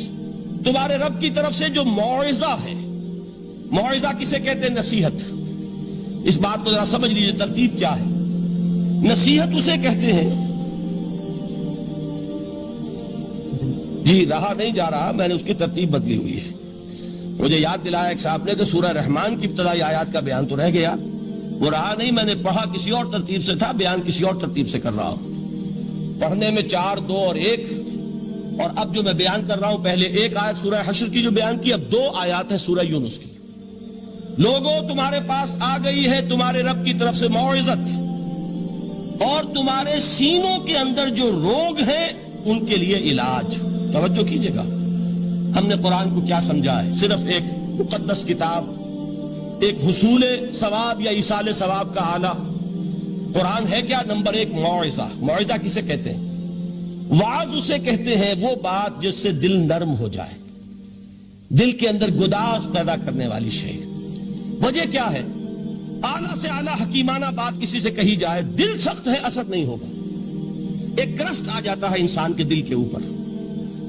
[SPEAKER 1] تمہارے رب کی طرف سے جو موعظہ ہے. موعظہ کسے کہتے ہیں؟ نصیحت. اس بات کو ذرا سمجھ لیجئے ترتیب کیا ہے. نصیحت اسے کہتے ہیں, جی رہا نہیں جا رہا, میں نے اس کی ترتیب بدلی ہوئی ہے. مجھے یاد دلایا ایک صاحب نے کہ سورہ رحمان کی ابتدائی آیات کا بیان تو رہ گیا, وہ رہا نہیں, میں نے پڑھا کسی اور ترتیب سے تھا, بیان کسی اور ترتیب سے کر رہا ہوں. پڑھنے میں 4, 2 اور 1, اور اب جو میں بیان کر رہا ہوں پہلے ایک آیت سورہ حشر کی جو بیان کی, اب 2 آیات ہیں سورہ یونس کی. لوگوں, تمہارے پاس آ گئی ہے تمہارے رب کی طرف سے موعظت, اور تمہارے سینوں کے اندر جو روگ ہیں ان کے لیے علاج. توجہ کیجئے گا, ہم نے قرآن کو کیا سمجھا ہے؟ صرف ایک مقدس کتاب, ایک حصول ثواب یا ایصال ثواب کا آلہ. قرآن ہے کیا؟ نمبر 1 موعظہ. موعظہ کسے کہتے ہیں؟ وعظ اسے کہتے ہیں وہ بات جس سے دل نرم ہو جائے, دل کے اندر گداز پیدا کرنے والی شے. وجہ کیا ہے؟ اعلیٰ سے اعلیٰ حکیمانہ بات کسی سے کہی جائے, دل سخت ہے, اثر نہیں ہوگا. ایک کرسٹ آ جاتا ہے انسان کے دل کے اوپر,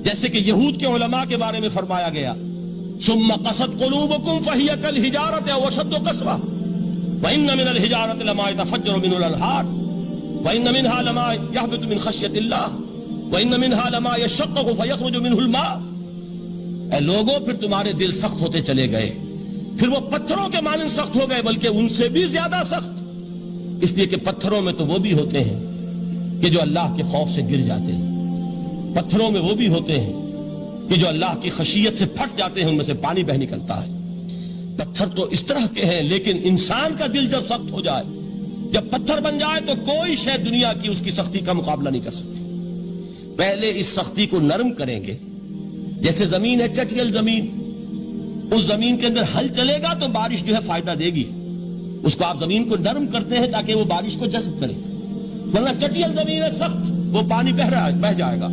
[SPEAKER 1] جیسے کہ یہود کے علماء کے بارے میں فرمایا گیا, ثم قست قلوبکم فہی کالحجارۃ او اشد قسوہ وان من الحجارۃ لما يتفجر منه الانہار وان منها لما يهبط من خشیۃ اللہ وان منها لما يشقق فيخرج منه الماء. اے لوگوں, پھر تمہارے دل سخت ہوتے چلے گئے, پھر وہ پتھروں کے مانند سخت ہو گئے, بلکہ ان سے بھی زیادہ سخت, اس لیے کہ پتھروں میں تو وہ بھی ہوتے ہیں کہ جو اللہ کے خوف سے گر جاتے ہیں, پتھروں میں وہ بھی ہوتے ہیں کہ جو اللہ کی خشیت سے پھٹ جاتے ہیں, ان میں سے پانی بہ نکلتا ہے. پتھر تو اس طرح کے ہیں, لیکن انسان کا دل جب سخت ہو جائے, جب پتھر بن جائے, تو کوئی شے دنیا کی اس کی سختی کا مقابلہ نہیں کر سکتی. پہلے اس سختی کو نرم کریں گے, جیسے زمین ہے چٹیل زمین, اس زمین کے اندر ہل چلے گا تو بارش جو ہے فائدہ دے گی. اس کو آپ زمین کو نرم کرتے ہیں تاکہ وہ بارش کو جذب کرے, ورنہ چٹیل زمین ہے سخت, وہ پانی بہ جائے گا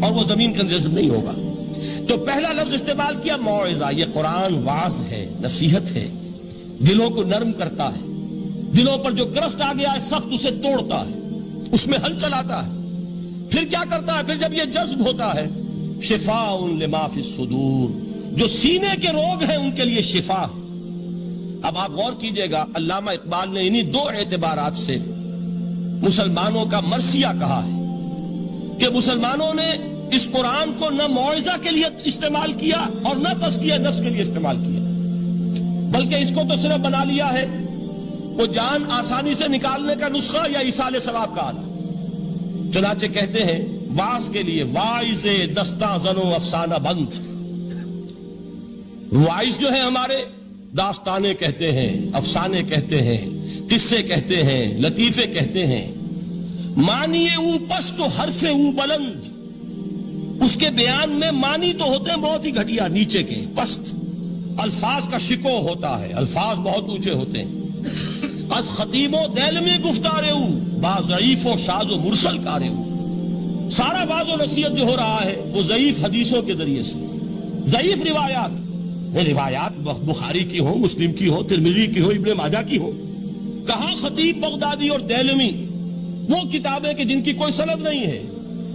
[SPEAKER 1] اور وہ زمین کے اندر جذب نہیں ہوگا. تو پہلا لفظ استعمال کیا موعظہ. یہ قرآن واعظ ہے, نصیحت ہے, دلوں کو نرم کرتا ہے, دلوں پر جو کرسٹ آ گیا ہے سخت اسے توڑتا ہے, اس میں ہل چلاتا ہے. پھر کیا کرتا ہے؟ پھر جب یہ جذب ہوتا ہے, شفاء لما فی الصدور, جو سینے کے روگ ہیں ان کے لیے شفا. اب آپ غور کیجئے گا, علامہ اقبال نے انہی 2 اعتبارات سے مسلمانوں کا مرثیہ کہا ہے کہ مسلمانوں نے اس قرآن کو نہ موعظہ کے لیے استعمال کیا اور نہ تزکیہ نفس کے لیے استعمال کیا, بلکہ اس کو تو صرف بنا لیا ہے وہ جان آسانی سے نکالنے کا نسخہ یا ایصال ثواب کا آلہ. چنانچہ کہتے ہیں واز کے لیے وائز دستاں زنو افسانہ بند، وائز جو ہے ہمارے داستانے کہتے ہیں، افسانے کہتے ہیں، قصے کہتے ہیں، لطیفے کہتے ہیں، معنی او پست و حرف او بلند، اس کے بیان میں معنی تو ہوتے ہیں بہت ہی گھٹیا نیچے کے پست، الفاظ کا شکو ہوتا ہے، الفاظ بہت اونچے ہوتے ہیں، از خطیب و دیلمی گفتارے او با ضعیف و شاذ و مرسل کارے او، سارا باز و نصیحت جو ہو رہا ہے وہ ضعیف حدیثوں کے ذریعے سے، ضعیف روایات بخاری کی ہو، مسلم کی ہو، ترمذی کی ہو، ابن ماجہ کی ہو، کہاں خطیب بغدادی اور دیلمی وہ کتابیں کہ جن کی کوئی سند نہیں ہے،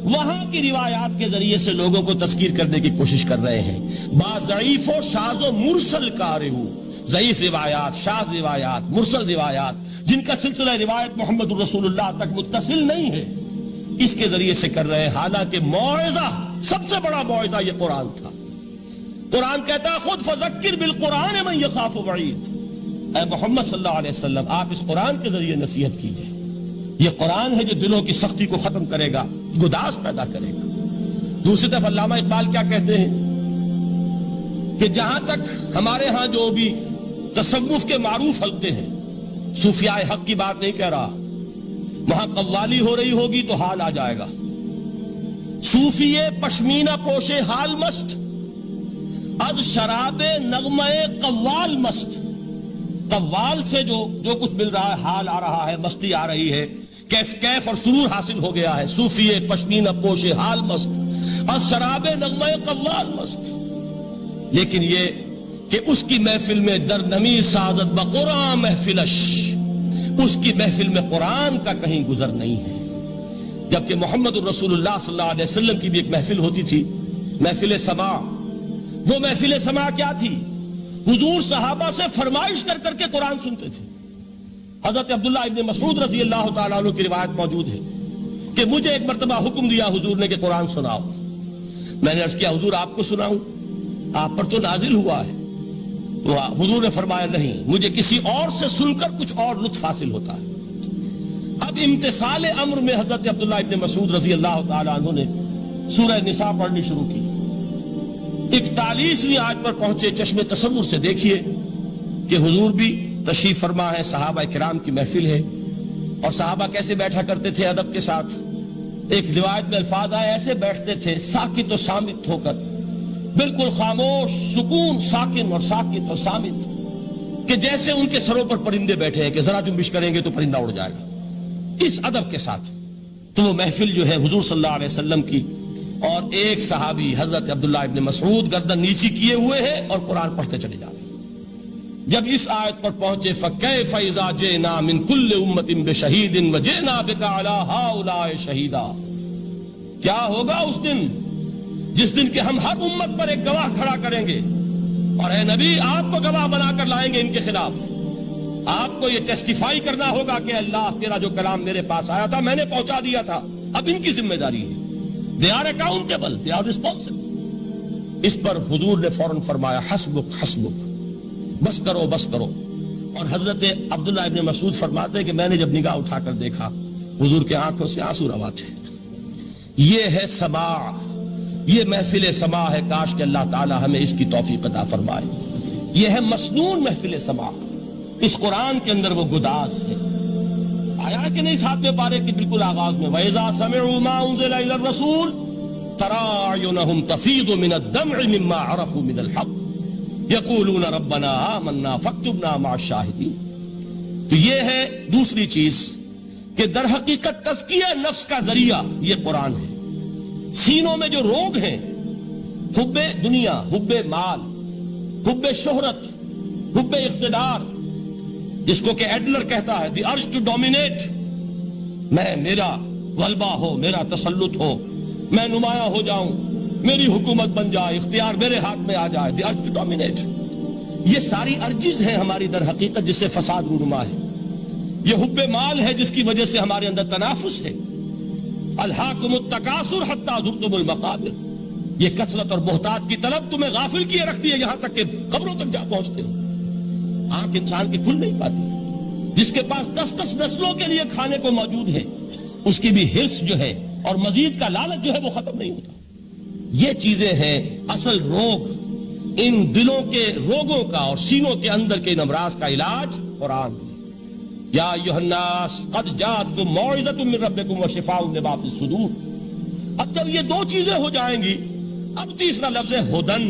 [SPEAKER 1] وہاں کی روایات کے ذریعے سے لوگوں کو تذکیر کرنے کی کوشش کر رہے ہیں، با ضعیف و شاذ و مرسل کارے او، ضعیف روایات، شاذ روایات، مرسل روایات جن کا سلسلہ روایت محمد الرسول اللہ تک متصل نہیں ہے، اس کے ذریعے سے کر رہے ہیں، حالانکہ موعظہ سب سے بڑا موعظہ یہ قرآن تھا۔ قرآن کہتا ہے خود فذکر بالقرآن من یخاف وعید، اے محمد صلی اللہ علیہ وسلم آپ اس قرآن کے ذریعے نصیحت کیجئے، یہ قرآن ہے جو دلوں کی سختی کو ختم کرے گا، گداز پیدا کرے گا۔ دوسری طرف علامہ اقبال کیا کہتے ہیں کہ جہاں تک ہمارے ہاں جو بھی تصوف کے معروف حلقے ہیں، صوفیاء حق کی بات نہیں کہہ رہا، وہاں قوالی ہو رہی ہوگی تو حال آ جائے گا، صوفی پشمینہ پوش حال مست، از شراب نغمہ قوال مست، قوال سے جو کچھ مل رہا ہے، حال آ رہا ہے، مستی آ رہی ہے، کیف اور سرور حاصل ہو گیا ہے، صوفی پشمینہ پوش حال مست، از شراب نغمہ قوال مست، لیکن یہ کہ اس کی محفل میں در نمی سازت بقرآن محفلش، اس کی محفل میں قرآن کا کہیں گزر نہیں ہے، جبکہ محمد الرسول اللہ صلی اللہ علیہ وسلم کی بھی ایک محفل ہوتی تھی، محفل سماع۔ وہ محفل سماع کیا تھی؟ حضور صحابہ سے فرمائش کر کر کے قرآن سنتے تھے۔ حضرت عبداللہ ابن مسعود رضی اللہ تعالیٰ عنہ کی روایت موجود ہے کہ مجھے ایک مرتبہ حکم دیا حضور نے کہ قرآن سناؤ، میں نے عرض کیا حضور آپ کو سناؤں، آپ پر تو نازل ہوا ہے، تو حضور نے فرمایا نہیں، مجھے کسی اور سے سن کر کچھ اور لطف حاصل ہوتا ہے۔ اب امتثال امر میں حضرت عبداللہ ابن مسعود رضی اللہ تعالیٰ عنہ نے سورہ نساء پڑھنی شروع کی، 41ویں آیت پر پہنچے، چشم تصور سے دیکھیے کہ حضور بھی تشریف فرما ہے، صحابہ کرام کی محفل ہے، اور صحابہ کیسے بیٹھا کرتے تھے ادب کے ساتھ، ایک روایت میں الفاظ آئے ایسے بیٹھتے تھے ساکت و صامت ہو کر، بالکل خاموش، سکون، ساکن اور ساکت اور صامت، کہ جیسے ان کے سروں پر پرندے بیٹھے ہیں کہ ذرا جنبش کریں گے تو پرندہ اڑ جائے گا، اس ادب کے ساتھ۔ تو وہ محفل جو ہے حضور صلی اللہ علیہ وسلم کی، اور ایک صحابی حضرت عبداللہ ابن مسعود گردن نیچی کیے ہوئے ہیں اور قرآن پڑھتے چلے جا رہے ہیں۔ جب اس آیت پر پہنچے فَكَيْفَ إِذَا جِئْنَا مِن كُلِّ أُمَّةٍ بِشَهِيدٍ وَجِئْنَا بِكَ عَلَى هَؤُلَاءِ شَهِيدًا، کیا ہوگا اس دن جس دن کہ ہم ہر امت پر ایک گواہ کھڑا کریں گے، اور اے نبی آپ کو گواہ بنا کر لائیں گے ان کے خلاف، آپ کو یہ ٹیسٹیفائی کرنا ہوگا کہ اللہ تیرا جو کلام میرے پاس آیا تھا میں نے پہنچا دیا تھا، اب ان کی ذمہ داری ہے، they are accountable, they are responsible۔ اس پر حضور نے فوراً فرمایا حسبک حسبک، بس کرو بس کرو، اور حضرت عبداللہ ابن مسعود فرماتے ہیں کہ میں نے جب نگاہ اٹھا کر دیکھا حضور کے آنکھوں سے آنسو روا تھے۔ یہ ہے سماع، یہ محفل سماع ہے، کاش کہ اللہ تعالی ہمیں اس کی توفیق عطا فرمائے۔ یہ ہے مسنون محفل سماع، اس قرآن کے اندر وہ گداز ہے، آیا کہ نہیں 7ویں پارے کی بالکل آغاز میں وَإِذَا سَمِعُوا مَا أُنزِلَ إِلَى الرَّسُولِ تَرَىٰ أَعْيُنَهُمْ تَفِيضُ مِنَ الدَّمْعِ مِمَّا عَرَفُوا مِنَ الْحَقِّ يَقُولُونَ رَبَّنَا آمَنَّا فَاكْتُبْنَا مَعَ الشَّاهِدِينَ۔ تو یہ ہے دوسری چیز کہ در حقیقت تزکیہ نفس کا ذریعہ یہ قرآن ہے۔ سینوں میں جو روگ ہیں، حب دنیا، حب مال، حب شہرت، حب اقتدار، جس کو کہ ایڈلر کہتا ہے دی ارج ٹو ڈومینیٹ، میرا غلبہ ہو، میرا تسلط ہو، میں نمایاں ہو جاؤں، میری حکومت بن جائے، اختیار میرے ہاتھ میں آ جائے، دی ارج ٹو ڈومینیٹ، یہ ساری ارجز ہیں ہماری در حقیقت جس سے فساد رونما ہے۔ یہ حب مال ہے جس کی وجہ سے ہمارے اندر تنافس ہے، الہاکم التکاثر حتی زرتم المقابر، یہ کثرت اور بہتات کی طلب تمہیں غافل کیے رکھتی ہے یہاں تک کہ قبروں تک جا پہنچتے ہو، آنکھ انسان کی کھل نہیں پاتی۔ جس کے پاس 10 نسلوں کے لیے کھانے کو موجود ہے، اس کی بھی ہرس جو ہے اور مزید کا لالچ جو ہے وہ ختم نہیں ہوتا. یہ چیزیں ہیں اصل روگ. ان دلوں کے روگوں کا اور سینوں کے اندر کے ان امراض کا علاج قرآن. یا ایھا الناس قد جاءتکم موعظۃ من ربکم وشفاء لما فی الصدور. اب جب یہ دو چیزیں ہو جائیں گی, اب تیسرا لفظ ہے ہدن.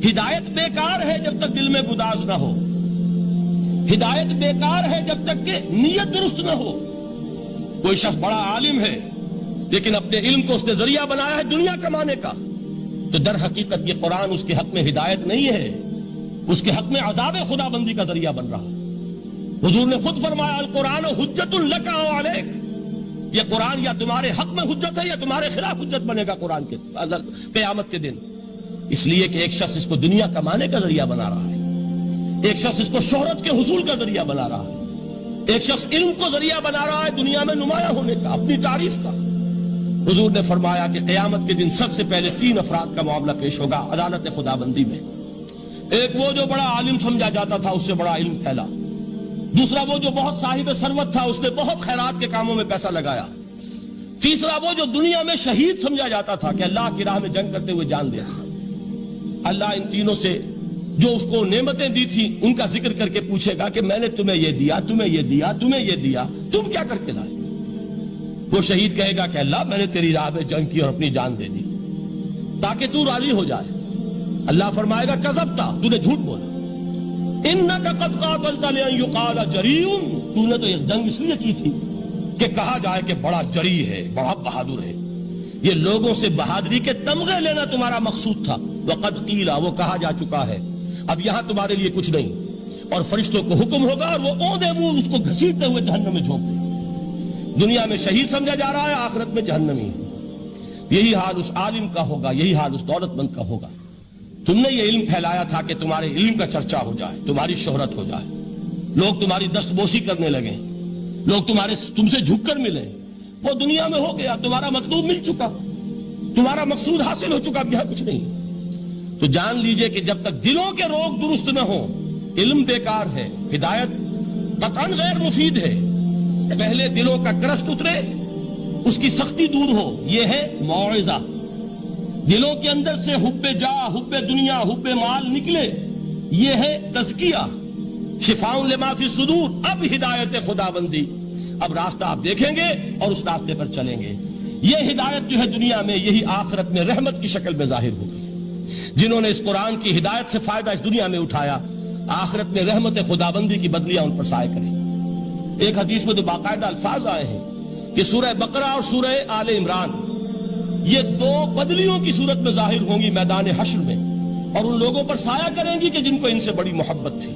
[SPEAKER 1] ہدایت بیکار ہے جب تک دل میں گداز نہ ہو. ہدایت بیکار ہے جب تک کہ نیت درست نہ ہو. کوئی شخص بڑا عالم ہے لیکن اپنے علم کو اس نے ذریعہ بنایا ہے دنیا کمانے کا, تو در حقیقت یہ قرآن اس کے حق میں ہدایت نہیں ہے, اس کے حق میں عذاب خدا بندی کا ذریعہ بن رہا. حضور نے خود فرمایا القرآن حجت لک او علیک. یہ قرآن یا تمہارے حق میں حجت ہے یا تمہارے خلاف حجت بنے گا قرآن کے قیامت کے دن. اس لیے کہ ایک شخص اس کو دنیا کمانے کا ذریعہ بنا رہا ہے, ایک شخص اس کو شہرت کے حصول کا ذریعہ بنا رہا ہے, ایک شخص علم کو ذریعہ بنا رہا ہے دنیا میں نمایاں ہونے کا, اپنی تعریف کا. حضور نے فرمایا کہ قیامت کے دن سب سے پہلے 3 افراد کا معاملہ پیش ہوگا عدالت خدا بندی میں. ایک وہ جو بڑا عالم سمجھا جاتا تھا, اس سے بڑا علم پھیلا. دوسرا وہ جو بہت صاحب ثروت تھا, اس نے بہت خیرات کے کاموں میں پیسہ لگایا. تیسرا وہ جو دنیا میں شہید سمجھا جاتا تھا کہ اللہ کی راہ میں جنگ کرتے ہوئے جان دیا. اللہ ان تینوں سے جو اس کو نعمتیں دی تھی ان کا ذکر کر کے پوچھے گا کہ میں نے تمہیں یہ دیا, تمہیں یہ دیا, تمہیں یہ دیا, تم کیا کر کے لائے؟ وہ شہید کہے گا کہ اللہ میں نے تیری راہ میں جنگ کی اور اپنی جان دے دی تاکہ تو راضی ہو جائے. اللہ فرمائے گا کذبتا, تو نے جھوٹ بولا. انک قد قاتلت لان یقال جریء, تو نے تو یہ جنگ اس لیے کی تھی کہ کہا جائے کہ بڑا جری ہے, بڑا بہادر ہے. یہ لوگوں سے بہادری کے تمغے لینا تمہارا مقصود تھا. وقد قیل, وہ کہا جا چکا ہے, اب یہاں تمہارے لیے کچھ نہیں. اور فرشتوں کو حکم ہوگا اور وہ اوندے منہ اس کو گھسیٹتے ہوئے جہنم میں جھونک دیں. دنیا میں شہید سمجھا جا رہا ہے, آخرت میں جہنمی. یہی حال اس عالم کا ہوگا, یہی حال اس دولت مند کا ہوگا. تم نے یہ علم پھیلایا تھا کہ تمہارے علم کا چرچا ہو جائے, تمہاری شہرت ہو جائے, لوگ تمہاری دستبوسی کرنے لگیں, لوگ تم سے جھک کر ملیں. وہ دنیا میں ہو گیا, تمہارا مطلوب مل چکا, تمہارا مقصود حاصل ہو چکا, اب یہاں کچھ نہیں. تو جان لیجئے کہ جب تک دلوں کے روگ درست نہ ہوں, علم بیکار ہے, ہدایت قطعاً غیر مفید ہے. پہلے دلوں کا کرشٹ اترے, اس کی سختی دور ہو, یہ ہے موعظہ. دلوں کے اندر سے حب جاہ, حب دنیا, حب مال نکلے, یہ ہے تزکیہ. شفاء لما فی الصدور, اب ہدایت خدا بندی. اب راستہ آپ دیکھیں گے اور اس راستے پر چلیں گے. یہ ہدایت جو ہے دنیا میں, یہی آخرت میں رحمت کی شکل میں ظاہر ہوگی. جنہوں نے اس قرآن کی ہدایت سے فائدہ اس دنیا میں اٹھایا, آخرت میں رحمت خدا بندی کی بدلیاں ان پر سائے کریں. ایک حدیث میں تو باقاعدہ الفاظ آئے ہیں کہ سورہ بقرہ اور سورہ آل عمران یہ 2 بدلیوں کی صورت میں ظاہر ہوں گی میدان حشر میں, اور ان لوگوں پر سایہ کریں گی کہ جن کو ان سے بڑی محبت تھی.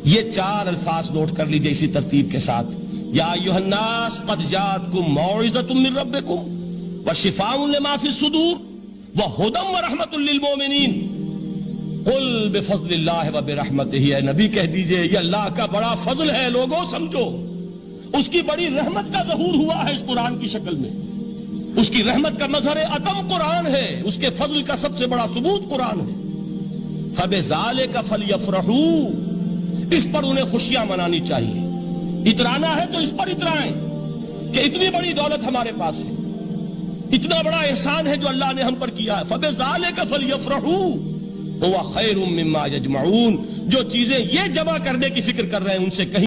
[SPEAKER 1] یہ 4 الفاظ نوٹ کر لیجئے اسی ترتیب کے ساتھ. یا ایھا الناس قد جاءتکم موعظۃ من ربکم وشفاء لما فی الصدور وہدی ورحمۃ للمؤمنین. قل بفضل اللہ وبرحمتہ, اے نبی کہہ دیجئے یہ اللہ کا بڑا فضل ہے, لوگوں سمجھو. اس کی بڑی رحمت کا ظہور ہوا ہے اس قرآن کی شکل میں. اس کی رحمت کا مظہر عدم قرآن ہے, اس کے فضل کا سب سے بڑا ثبوت قرآن ہے. فبذالک فلیفرحوا, اس پر انہیں خوشیاں منانی چاہیے. اترانا ہے تو اس پر اترائیں کہ اتنی بڑی دولت ہمارے پاس ہے, اتنا بڑا احسان ہے جو اللہ نے ہم پر کیا ہے. فبذالک فلیفرحوا هو خیر مما یجمعون, جو چیزیں یہ جمع کرنے کی فکر کر رہے ہیں ان سے کہیں